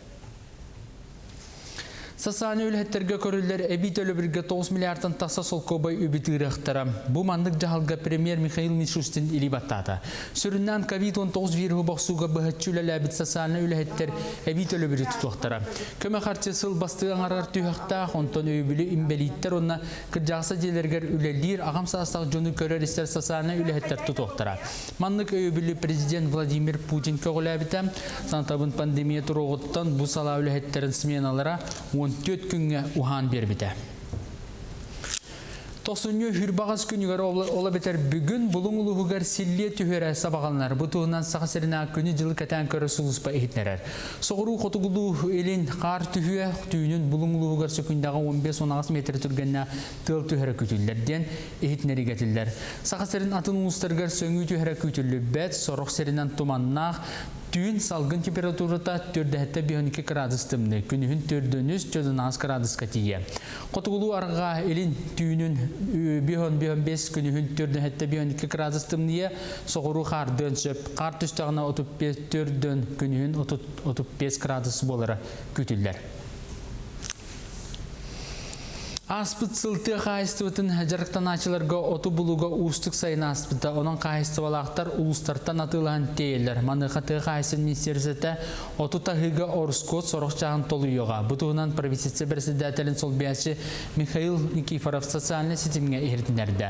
Сасаны өләттерге көрілдер әбит өлі 9 миллиардтан таса сол көбай үбітігіріқтара. Бұ мандық жағалға премьер Михаил Мишустин илибаттады. Сүріннен COVID-19 вирусу бақсуға бұхатчүлі ләбіт сасаны өләттер әбит өлі бірі тұтуқтара. Көмі қарчы сыл бастығын арғар түйіқтақ, онтан өйбілі имбелиттер онына кіржақса делергер өлелер ағам састақ жоны көрер істер сасаны өләттер тұтуқтара. Мандық өйбілі президент Владимир Путин көғіләбіті, сантабын пандемия тұрғыттан бұ сала өләттерін сменалара 14 күнге ухан бербіді. Тосынны хүрбағыз күнігер ола бетер бүгін бұлың ұлығығар силле түйері сабағанлар. Бұтығынан сақасырына күні жылы кәтен көрі сұлыспа ехетнерер. Соғыру қотығылу елін қар түйе түйінін бұлың ұлығығар сөкіндағы 15-16 метр түргеніне тыл түйері күтілдерден ехетнері кетілдер. Сақасырын атын ұлыстырғар сөңі түйері күтілі бәт, сорық серінен туманнақ, түйін салғын температурата 4-12 градустымны, күнігін 4-9 градусқа тие. Қотығылу арға елін түйінін 5-5 күнігін 4-12 градустымны, соғыру қардың сөп, қар түстіғына 34 күнігін 35 градус болары күтілдер. Аспыт сылты қайыстывытын жарықтан ачыларға оты бұлуға ұстық сайын аспыта. Оның қайыстывалақтар ұлыстартан атылған тейлер. Манықаты қайсын министерсеті оты тағыға орыскот сорық жағын толуыға. Бұтығынан правительсі председателін сол биясы Михаил Никифоров социальный сетімге ердінерді.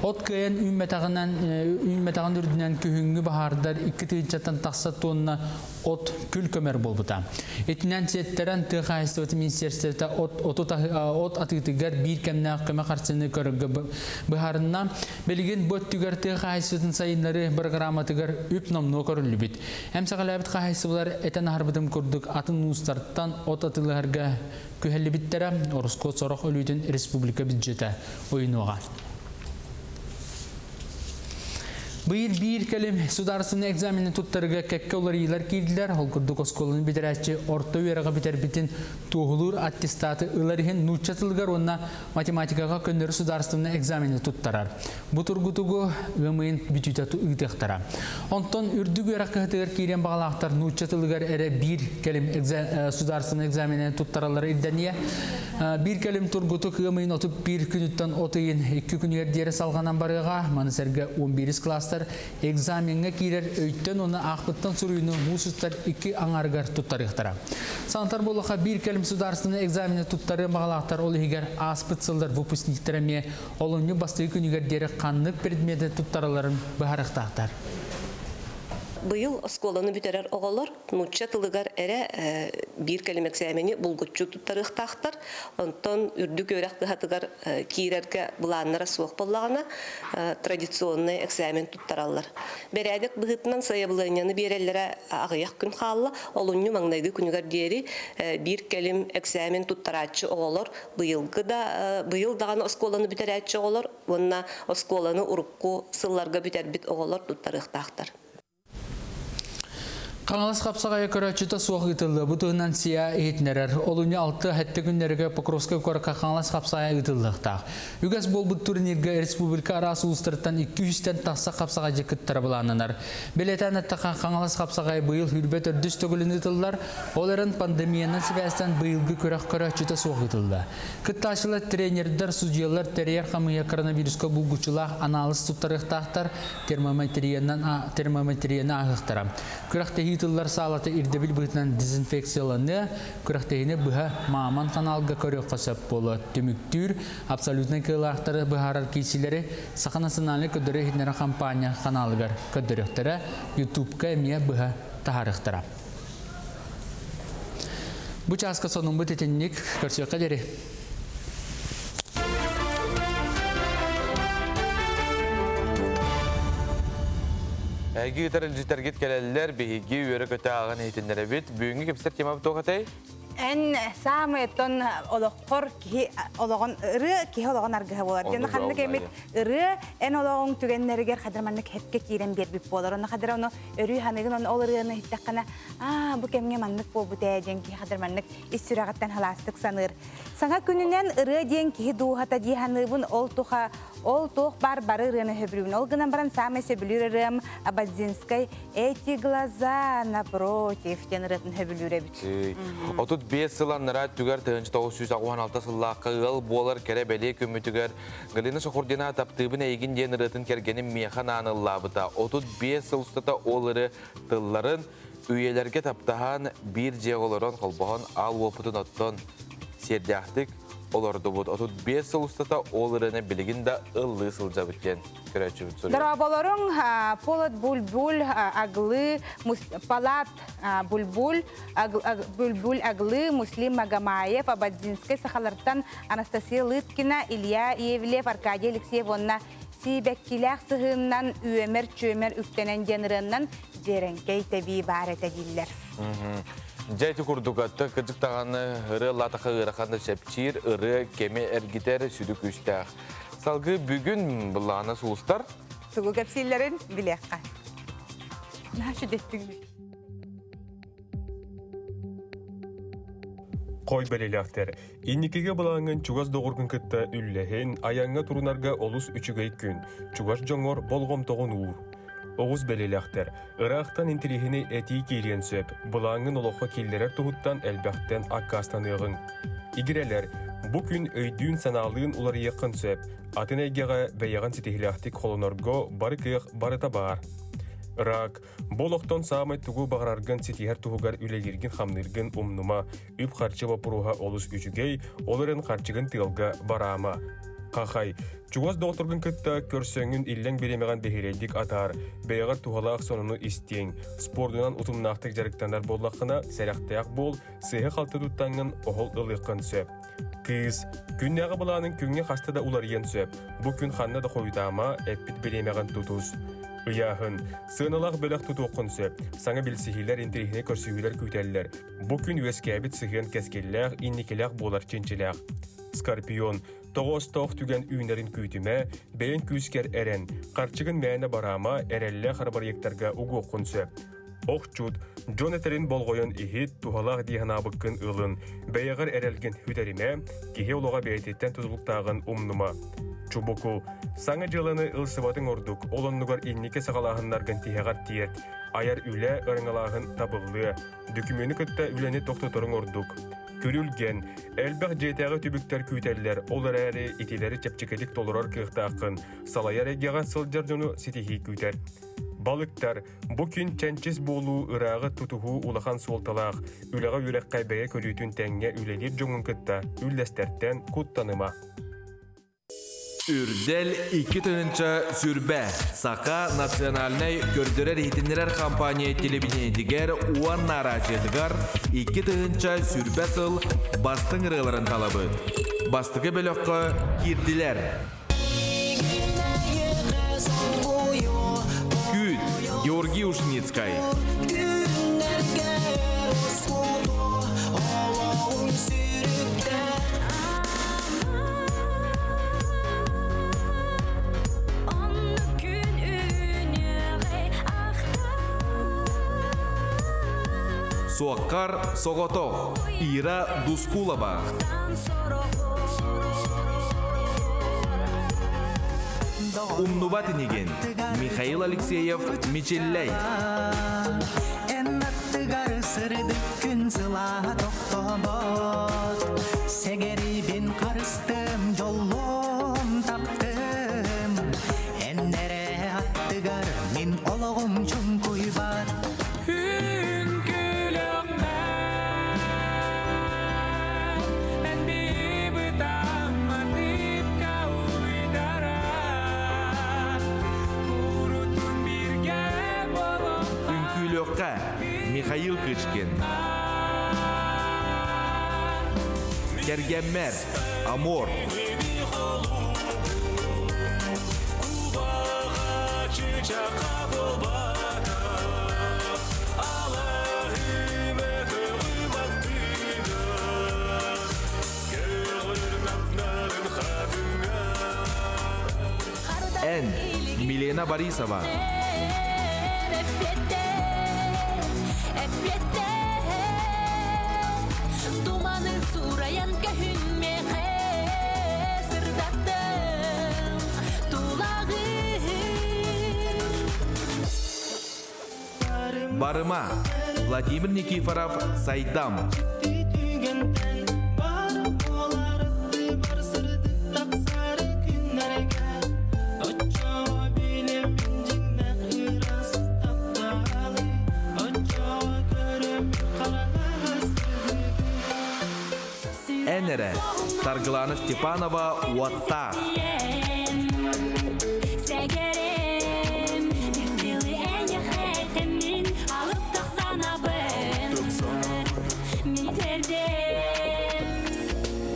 От көйен үйметағын үрдінен күйінгі бағардар 2 түйінчаттан тақса тонна от күл көмер болбыта. Етінен сеттерін тұғы қайыстывыты министерсеті от атығытығар бір кәмнәқ көмі қарсыны көрігі бұхарына белген бөт түгер тұғы қайыстывытын сайынлары бір грамматығар үп номны көрілі біт. Әмсіғалабыт қайыстывылар әтен арбыдым көрдік атын ұстарттан от атылығарға көхелі біттері Орыскот Сорық өлүйдің республика бюджеті ойынуға. Бұйыр бір кәлім сударысының экзамені тұттарыға кәкке олар елер кейділер. Ол күрдік осколының бідірәтші орта өйеріға бітер бітін туғылыр аттестаты ұларығын нұтчатылғар онына математикаға көнері сударысының экзамені тұттарар. Бұ тұрғытығы ғымайын бүтітату ұйтықтара. Онтан үрдік өйеріқ қығытығыр кейрен бағалақтар нұтчатылғар әрі бір кәлім сударысының экзамені тұттаралары үлдәния. Bir kəlім тұрғытық ғымайын отып бір күніттен отыйын 2 күнігер дері салғанан барыға манысәргі 11 кластар экзаменге кейлер өйттен оны ақпыттан сұруыны мұсыстар 2 аңарғар тұттарықтара. Сантар болуға бір кәлім сударысының экзамені тұттары мағалақтар ол егер аспыт сылдар выпускниктеріме олыңы басты күнігер дері қанлық предметі тұттарыларын бұхарықтақтар. Быйыл осколаны бүтерер оғалар, нучча тылыгар әрі бір кәлім экзамені бұлғытчу тұттарықтақтар, онтан үрдік өрәқ қығатығар кейрерге бұланнара суық болағына традиционный экзамен тұттаралар. Бәрәдік бұғытынан сайабылығыны берелері ағыяқ күн қалла, олыңы маңнайды күнігар дері бір кәлім экзамен тұттаратшы оғалар, быйыл даған осколаны бүтерәтші оғалар, онына осколаны ұрыққу сылларға бүтер біт оғалар тұттарықтақтар. Қаңалас қапсағая көрәтшіті суақ ұтылды. Бұтығынан сия етнерер. Олыны 6 әтті күндерге Покровская көріқа қаңалас қапсағая ұтылдықтақ. Үгәс бол бұт турнирге республика арасы ұлыстырттан 200-тен тақса қапсаға жекіттері бұланынар. Белетен әттіға қаңалас қапсағая бұйыл үрбет үрдіс төгілін ұтылдар. Оларын пандемияның себәстен бұйылғы көрәтшіті суақ ұтылды. Күтташылы тренердер, судьялар, терьер қамыя коронавирусқа бұлғычылақ анализ тұттарықтақтар термометрияны ағықтыра. Күрәқтегі салаты ирдебіл бұғытынан дезинфекцияланы, күрәқтегіне бұға маман каналға көрек қосап болы. Түміктүр, абсолютный кылақтары бұғарар кейсілері сақанасыналы көдірі хитнері компания каналығар көдіректері YouTube-ка әмия бұға тағарықтыра. Бұ часқа соның бұт етеннік көрсеуққа дәрі. Әгі үтәріл жүтергет кәлелілер бейгі өрі көті ағын ейтіндері бет. Бүгінгі кепсер кема бұт оғатай? En самый тон олохор ки ологон ыры ки ологон аргыга болар. Жана ханны кемит ыры en ологон түгеннергер хадырманны хепке кирен бербип болар. Оны хадыр оны өрү ханыгын оны олырыны хиттаккана бу кемге маннык болбу дээжен ки хадырманнык issүрагаттан халастык саныр. Саңа күнүнен ыры ден ки дуухата диханыбын ол тух бар ырыны хөбрүн. Ол гынан баран самый сөбүлүрëm Абадзинскай эти глаза напротив тенрытын хөбүлүрөбүт. Отут 5 сыланнара түгер 1996 сыллаққа ыл болар кәрі бәле көмітігер. Галина Шохурдина таптыбын әйгін ден рытын кергенім механ аныллабыта. Отут 5 сыл ұстата олары тылларын үйелерге таптаған бір жеғоларын қолбаған ал опытын оттон сердяқтық оларды бұд. Отут 5 сыл ұстата оларыны білігін да ыллы сылжа біткен. Дарабаларың Полат Бульбуль Аглы, Палат Бульбуль Аглы, Муслим Магомаев, Абадзинскай, Сахалартан, Анастасия Лыткина, Илья Евлев, Аркадий Алексеев, онна Сибеккилях сығыннан үйемер чөмер үктенен деніріннен жеренкей тәбей бар әтәділер. Жәйті күрдуғатты күдіктағаны ұры латақы ұрақанды шәпчир, ұры кеме әргітер сүдік үштәқ. Салғы бүгін бұлағына сұлыстар? Сұғы көпсейлерін білеққа. Нашы деттіңді? Қой бәлеләқтер. Инникеге бұлағын чугас доғырғын күтті үлләхен аяңға тұрынарға олыс үчігей күн. Чугас жоңор болғым тоғын ұр. Оғыз бәлеләқтер. Ирақтан интелігіні әтей кейлен сөп. Бұлағын олыққа келдерер тұғыттан әлбәқтен аққастанығын. Игерелер, бұ күн өйдүүн саналығын улар еқін сөп. Атын әйгеға бәйіған сетехіләқтік қолынырго бары күйіқ барыта бар. Ирак, болоқтон самай тугу бағараргын сетихер туғығар үлелерген хамныргын умнума үп қарчы бапыруға олыс үчігей, оларын қарчығын тылға барама. Қақай, чуғаз доғытыргын күтті көрсөңін иллен беремеған бәхерелдік атар, бәйіғар туғалақ сонуны истең, спордынан ұтымнақтық жарықтанар боллақына сәріқтаяқ бол, сыйы қалты тұттаңын оғыл ылықын сөп. Кыз, күннәғы бұланың күнге қастыда улар ен сөп, бұ күн қанна да қойдама әппіт беремеған тұтыз. Ұяғын, сығынылақ бөліқ тұту оқын сөп, саңа білсігілер интерихіне көрсігілер күйтәлілер. Бұ күн өскәбіт сығын кәскелләқ, инникеләқ болар ченчеләқ. Скорпион, тоғыз тоқ түген үйінерін күйтіме, бәйін күскер әрен, қарчығын мәйіні барама әрәлі қарбар ектарға ұғы оқын сөп. Оқчуд, Джонатарин болғойын ихит тухалақ дейін абыққын ұлын, бәйіғір әрәлген хүдәриме, кеге олыға бәйтеттен тұзылықтағын умнума. Чубуку, саңа жылыны ылсыватын ордук, олоннугар иннике сағалағынларғын тихеғар тиет, аяр үлі ұрыңалағын табылы, дүкімені күтті үләні тоқтытырың ордук. Көрілген, әлбәқ жетәғі түбіктер күйтәлілер, олар әрі итилері чәпчекелік толырар кықтақын, салайар әгеға сылджар жону сетихи күйтер. Балықтар, бұ күн чәнчіз болу ұрағы тұтуғу улахан солталақ, үліға үрек қайбәйе көрітін тәңге үлелер жоңын күтті, үлләстерттен құттаныма. Үрдел 2 тыгынча сүрбә. Сақа национальный көрдірер етінерер компания телевидениедігер уан наражедігар 2 тыгынча сүрбә сыл бастың ұрыларын талабыд. Бастығы бөліққа кирділер. Күд, Георгий Ушницкай. Суаккар Соготов, Ира Дускулова. Умнуватинеген, Михаил Алексеев, Мичеллей. Сегери бин карыстым, жоллом таптым. Эннере аттыгар, мин ологум чум куйбар. Михаил Кычкин. Кергеммер, Амор. Алина Борисова. Барыма. Владимир Никифоров, Сайдам. Энере. Сарглана Степанова, Уатта.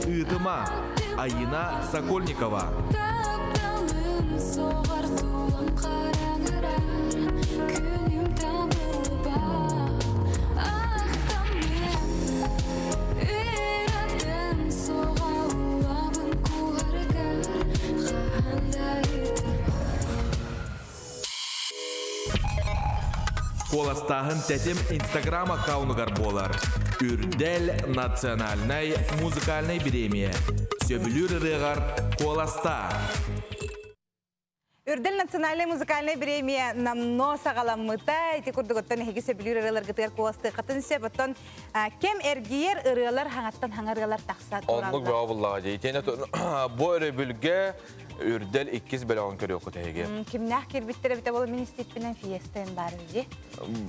Итыма. Аина Сокольникова. Коластағын тәтім Инстаграм аккаунығар болар. Үрдел национальной музыкальной премия. Сөбілер ырығар Коласта. Үрдел национальная музыкальная премия намно сағаламыта. Эти күрдігіттен әйгі сөбілер ырығар гытығар Коласты қытынсы. Бұттан кем әргейер ырығалар хаңаттан хаңарығалар тақса туралды. Онлық бәу бұллаға дейтені. Бұл өрі бүлге үрдел 2 бәліғын көрі оқыт әйге. Кімнәқ кербіттері біті болы министетпінен фиестен бар өде?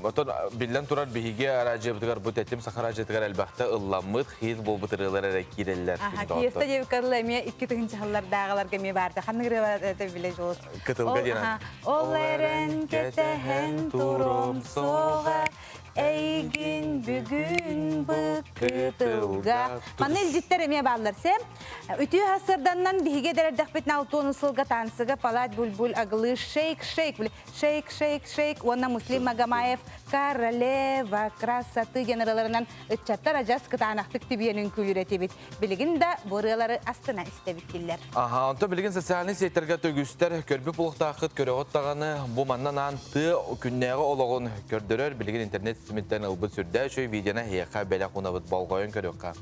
Отон билен турар биһиге аражы бутыгар бут этим сахара жетигар элбахта ылламыт хиз бол бутырылар эре киреллер. Фиеста деп кадылы ме 2-нче халлардагылар кеме барды. Ханныгыры это биле жол. Кытылга дена. Олларын кетен турум сога эйгин бүгүн быкытылга. Маныл життер эме баллар сем. Үтү хасырданнан биһиге дердек битне алтын сылга тансыга палат булбул агылы шейк шейк уонна Муслим Магомаев королева красоты генераларынан ытчаттар ажас кытанактык тибиенин күлүрети бит. Билигин да борылары астына истебиттилер. Аха, онто билигин социальный сеттерге төгүстер көрбү булуктакыт көрөгөттаганы бу маннан анты күннәге ологон көрдөрөр билигин интернет симиттен ылбыт сүрдө шөй видеоны хейка беле кунабыт болгойын көрөкка.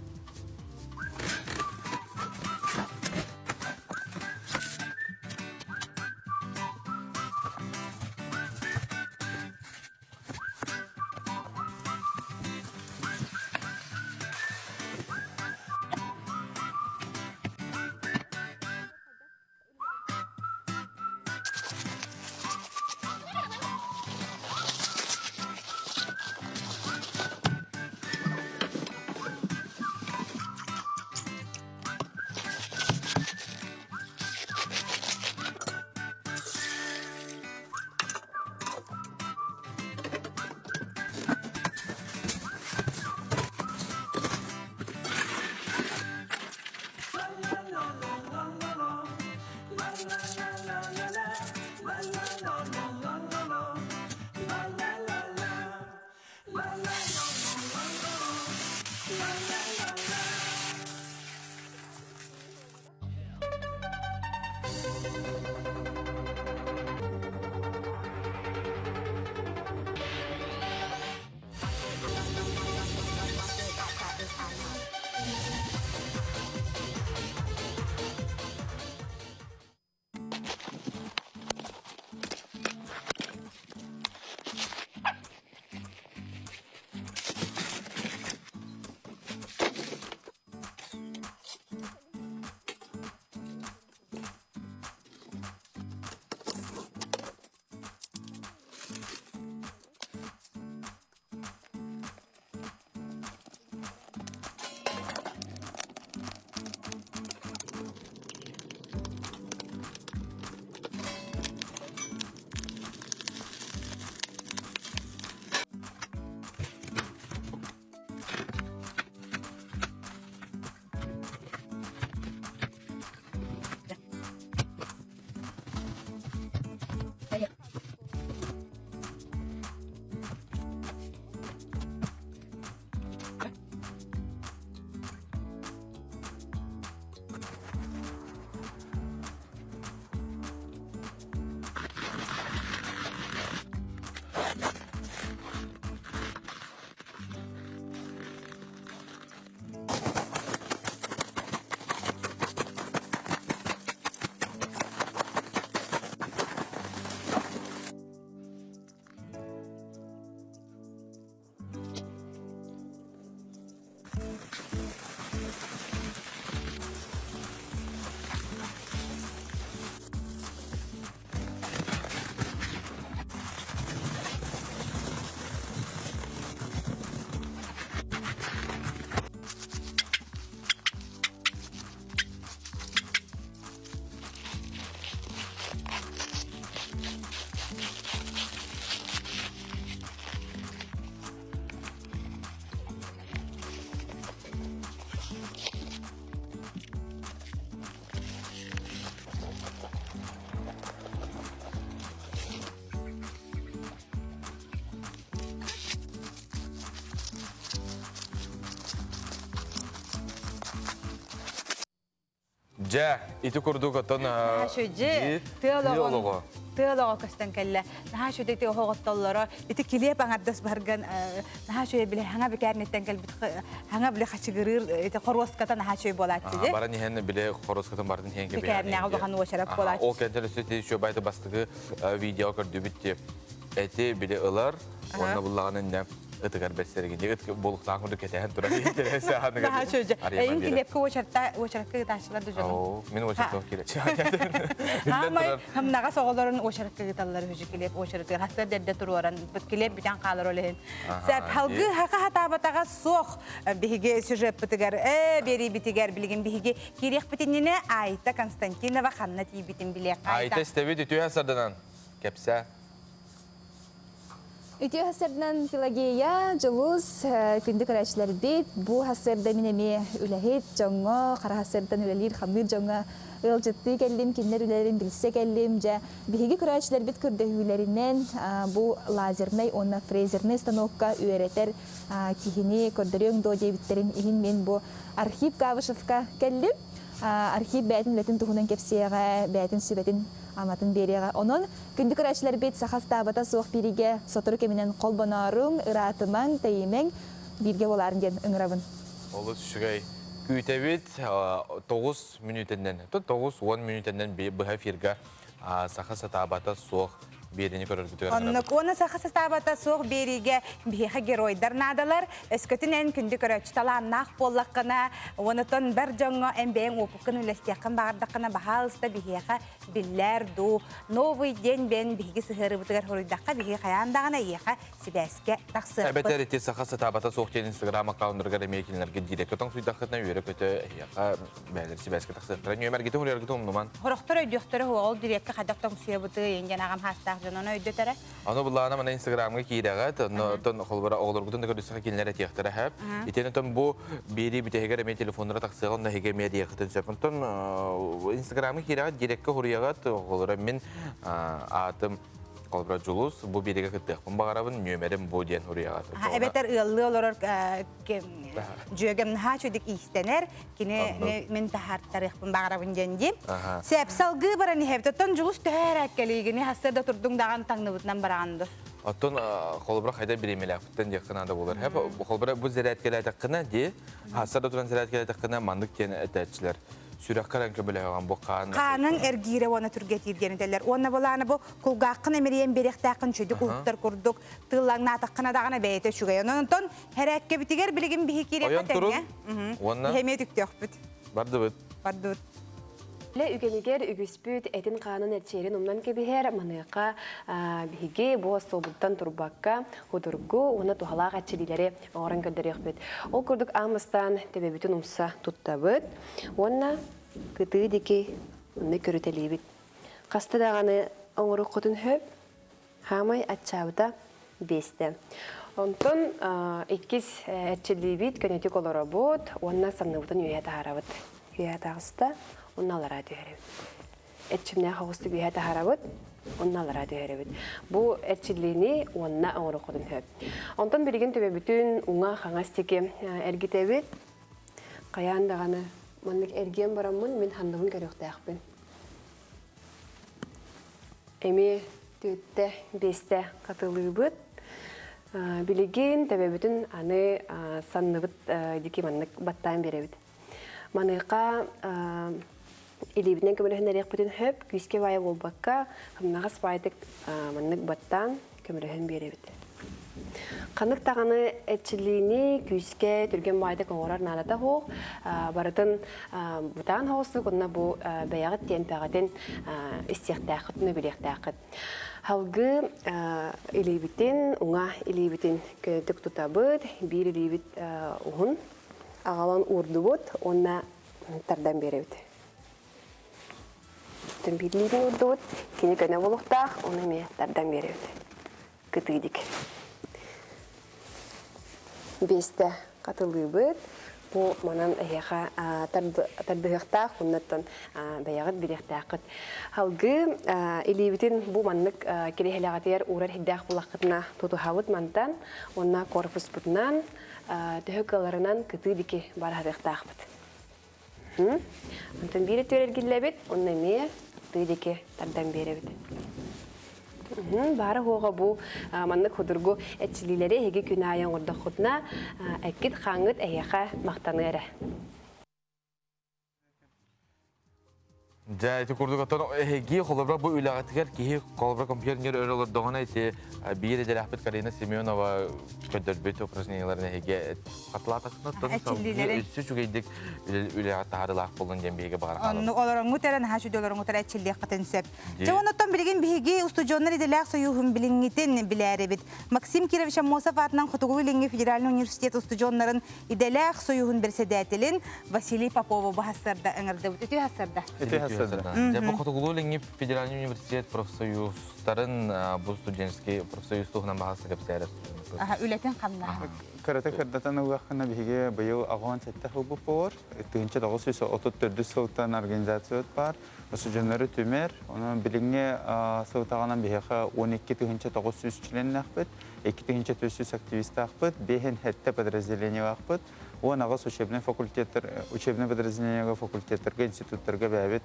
Ja, ити курдук оттон Шөже, тыалого көстен келле. Наха шөде те хоготтоллоро, ити килеп аңардас барган, наха шөе биле хаңа бекәрнеттен кел бит хаңа биле хачыгырыр, ити хорвоскатан наха шөе болат диде. Бара нихен биле хорвоскатан бардын хенге биле. Бекәрне алган очарап болат. Ол кентер сөте шө байты бастыгы видео көрдү битти. Эти биле ылар, онна буллаганын ытыгар бәссәргенде ытык болуктан күрдү кетен тура интересе ханы. Наха шөже. Эйин килепке очаракка ташларды жолу. Мен очаракка келет. Хамай хамнага соголорун очаракка гиталлар хүжү килеп очаракка хастар дерде туруран килеп битен калар олен. Сәп халгы хака хатабатага сох биге сюжет битигер бери битигер билген биге кирек битинне Айта Константинова ханна тибитин билек Айта стебит үтү хасардан кепсә. Үтү хасардан Пелагея, Жолус, күндү көрәчләр бит, бу хасарда минеме үләһет жоңго, кара хасардан үләлир хамыр жоңго, ылжытты келдим, киндер үләлерин билсе келдим, жа биһиги көрәчләр бит күрдәһүләреннән бу лазерный, онна фрезерный станокка үйрәтер кихини көрдөрөң до дебиттерин иһин мен бу архив Кавышевка келдим. Архив бәтин летин тухунан кепсега, бәтин сүбәтин аматын берега. Онон күндү көрәчләр бит сахастабата суох бириге сотуру кеминен колбонарың, ыратымаң, теймең бирге боларын ден ыңырабын. Олус шугай күйтәбит 9 минутеннен, 9-10 минутеннен быһа фирга сахастабата суох берени көрөр бүтүгөр. Оны сахастабата суох бериге биһа геройдар надалар, эскөтүнен күндү көрөч таланнах боллаккана, онотон бер жоңго эмбең опуккын үлестеккан бардаккана бахалыста биһа биллер ду новый день бен биһиги сыгыры бүтүгөр хоройдакка биһи каяндагана иеха сибеске таксы. Эбетер ити сахастабата суох тен Instagram аккаунтырга эмекинлерге директордун суйдаккытна үйрө көтө иеха бәлер сибеске таксы. Нөмер гите хурер гите умнуман. Хорохтор өйдөктөрө ол дирекке хадактан суябыты енген агам хастак жонон өйдөтөрө. Аны буллана мана Instagramга кийдагат, тон холбара оглоргутун да көрдөсө килнере тиектер хап. Итен тон бу бери битегер эме телефоннора таксыган да хеге медиа хытын сөпөнтон Instagramга кийдагат дирекке хуриягат олора мен атым Колбра Жулус бу бириге кыттык. Багарабын нөмерим бу ден хуриягат. Эбетер ыллы олор жөгем хачудик истенер кине мен тахар тарихпын багарабын денди. Сеп салгы барани хептон Жулус төрәккелигини хасырда турдуң даган таңныбытнан баранды. Оттон холбра хайда биремеләфтен якына да булар. Хәп холбра бу зәрәткәлә тәккына ди, хасырда туран зәрәткәлә тәккына мандык кен әтәчләр. Сүрәккәрән көбеләгән бу кан. Каның эргире оны түргә тиргән иделәр. Оны буланы бу кулгаккын эмериен беректәккын чөдүк уктар курдук, тыллаңна таккына дагына бәйте шугай. Онтон һәрәккә битигәр билеген биһи кирәкәтәне. Һәме тиктәхбит. Бардыбыт. Бардыбыт. Ле үгенигер үгүспүт этин канын эрчерин умнан кебихер маныка биге бо собуттан турбакка худургу уна тухалак ачилилери орын көдөрөкбүт. Ол көрдүк амыстан тебебүтүн умса туттабыт. Онна кытыдики уны көрүтелибит. Касты даганы оңору котун хөп хамай ачабыта бесте. Онтон иккис эрчилибит көнөтүк олоробут, онна санныбытын үйәтә харабыт. Үйәтә аста онналара дөрөбүт. Этчимне хагысты бүйәтә харабыт, онналара дөрөбүт. Бу эрчилини онна оңору котун хөп. Онтон билген төбөбүтүн уңа хаңастеке эргитебит. Каяндаганы маннык эрген барамын, мен хандыбын көрөктәкпин. Эми төттә бесте катылыбыт. Билеген төбөбүтүн аны санныбыт дики маннык баттан беребит. Маныка илибинен көмөрөһүн эрекпитин хөп, күскө бая болбакка, хамнагас байтык маннык баттан көмөрөһүн беребит. Канык таганы этчилини күскө түрген байтык оңорар налата хок, барытын бутан хосу кунна бу баягыт тентагатын истехтакытны билектакыт. Халгы илибитин, уңа илибитин көтүк тутабыт, бир илибит ухун агалан урдубут, онна тардан беребит. Тен бирлибин урдубут, кини көне болуктак, оны ме тардан беребит. Кытыдик. Бесте катылыбыт, бу манан эяха тардыгыктак, оннаттан баягыт билектакыт. Халгы илибитин бу маннык керехелегатер урар хиддак булакытна тутухабыт мантан, онна корпус бутнан төһөккаларынан кытыдики барадыктакбыт. Антон бире төрелгиллебит, онна ме тыдеке тардан беребит. Бары хоға бу манны худургу этчилилери хеге күнайын орда худна әккит хаңыт әйяқа мақтаны әрі. Ja, itu kurdu kata hegi kolabra bu ülağatıgar ki kolabra kompüter öğreler doğana ise bir de rahmet karina Semyonova kötürbet operasyonlarına hegi katlatakna tabii üstü çok idik ülağat tarih bulun cembiyege bağır. Onu olarak muhtemelen haşu doların muhtemelen çilliye katensep. Çoğunluktan bilgin bihigi ustujonlar idiler soyuhum bilingitin bilerebit. Maksim Kirevich Mosafat'dan Kutuguylingi Federal Üniversitet ustujonların idiler soyuhun bersedetilin Vasiliy Popova bu hasarda öngörde bu tütü hasarda. Я Кутугулуленги Федеральный университет профсоюзтарын bu студенческий профсоюз тугунан багасы кепсәрәр. Ületen kanla. Karate kırdatan uğraşına bir yıl ağan sette hubu por. Tığınca da olsa 34 sıltan organizasyon var. Usucanları tümer. Onun bilinge sıltağından bir yıl 12 tığınca 900 çilen nakbet. 2 tığınca 400 aktivist nakbet. Behen hette подразделение nakbet. O nağız учебный подразделение факультеттерге, институттарга бәбет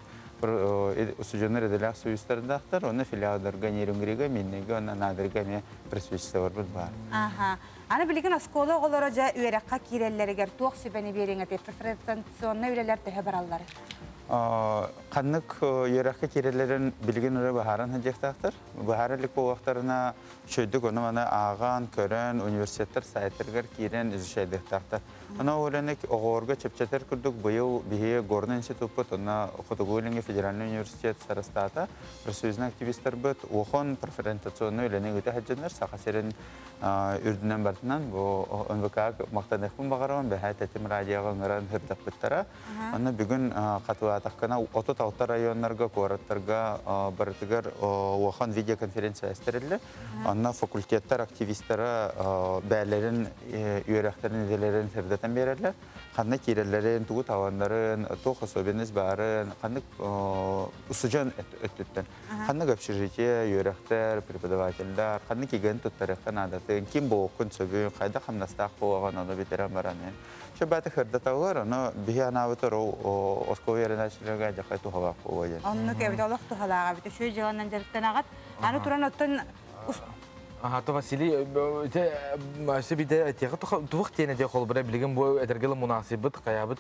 usucanlar ediler soyuzlarındaqtar. Onu filiallarga, nerungriga, minnege, ona nadirga me присутствовал бар. Aha. Ana bilgin askola olarak üyerekka kirelleri ger tuğ sübeni birine de preferensisyonuna üyeler tehe baralları. Kanlık yörekka kirelerin bilgin öyle baharan hacıqtaqtar. Baharalik bu vaqtlarına şöydük onu bana ağan, kören, üniversiteler, sayetlerger kiren izişeydiqtaqtar. Ona öğrenek oğorga çepçeter kurduk bu yıl bihiye Gorna İnstitut, ona Kutuguylingi Federal Üniversitet Sarastata, Prosoyuzun aktivistler büt, oğun preferentasyonu öğrenek öte hacınlar, saqasirin ürdünen bartınan bu önvekağ maqtanıqın bağıran ve hayat etim radiyağınların hırdak bittara. Ona bugün qatıvataqkana otu tağıtar rayonlarga, koratlarga barıtıgar oğun video konferensiya esterilli. Ona fakultetler aktivistlara bəylərin, üyereklerin, idelerin hırdatan bererler. Qanna kirelerin, tuğu tavanların, tuğ особенность barın, qanna usucan öttütten. Qanna общежитие, üyerekler, prepodavateller, qanna kigen tuttarıqın adatın, kim bu okun söbün, qayda qamnastaq boğan onu bitiren baranın. Şöbətə hırdata var, onu bihi anavıtır o Oskov yerine açılırga jaqay tuğavaq boğayın. Onu kevde olaq tuğalağa bita şu jağından jarıqtan ağat. Anı turan ottun Hatta Vasiliy, bir de tuğuk tiyene de kolbara bilgin bu etergeli münasibet, kayabet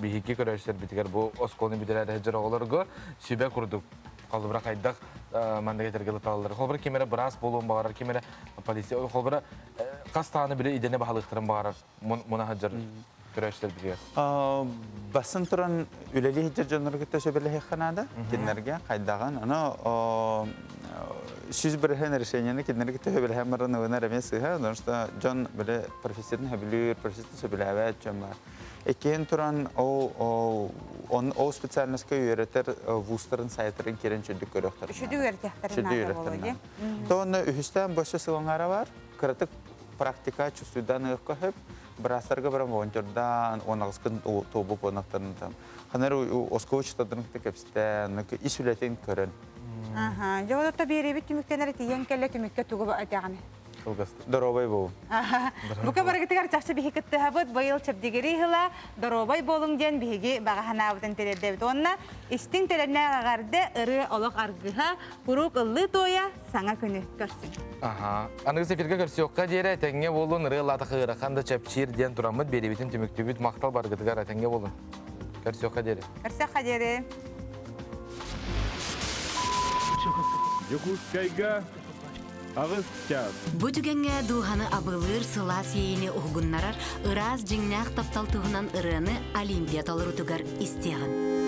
bihiki körüşler bitiger bu Oskol'un bitirer hecir oğlarga sübe kurduk. Kolbara kaydak mandak etergeli talaları. Kolbara kimere bras bolun bağırar, kimere polisi, kolbara kas tane bile idene bahalıqtırın bağırar, muna hecir körüşler bitiger. Basın turan üleli hecir canları gitte söbeli hekhanada, kinlerge kaydağın, onu Süz birihen решениені кеннерге төһө билһәм баран уна ремесыга, потому что Джон биле профессорны хабилер, профессор биләвәт җамар. Экен туран о специальностька үйрәтер вустарын сайтларын керен чөдүк көрәктәр. Шүдү үйрәтәхтәрен болады. Тоны үһүстән башы сылыңара бар. Кратык практика чувствудан ыккып, брасарга барам волонтердан, онагыскын тобу понактарын там. Ханар Осковичтадан кепстән, исүләтен көрән. Aha, jawab da biri bit tümüktenleri tiyen kelle tümükke tuğu atağını. Darobay bu. Bu kadar gitar çarşı bir hikayet habut bayıl çapdigeri hila darobay bolun diyen bihigi bagahana avdan terede onna istin terene agarde ırı olak argıha kuruk ıllı toya sana günü görsün. Aha, anı sefirge görsiyokka jere tenge bolun ırı lata xıraqanda çapçir diyen turamıd beri bitin tümüktübüt maqtal bargıtıgar tenge bolun. Görsiyokka jere. Görsiyokka jere. Якутскайга агыс час. Бу түгенге дуhаны абылыр сылас ейini угуннарар ыраз жиңнах тапталтыгынан ырыны олимпиадалар утугар истеген.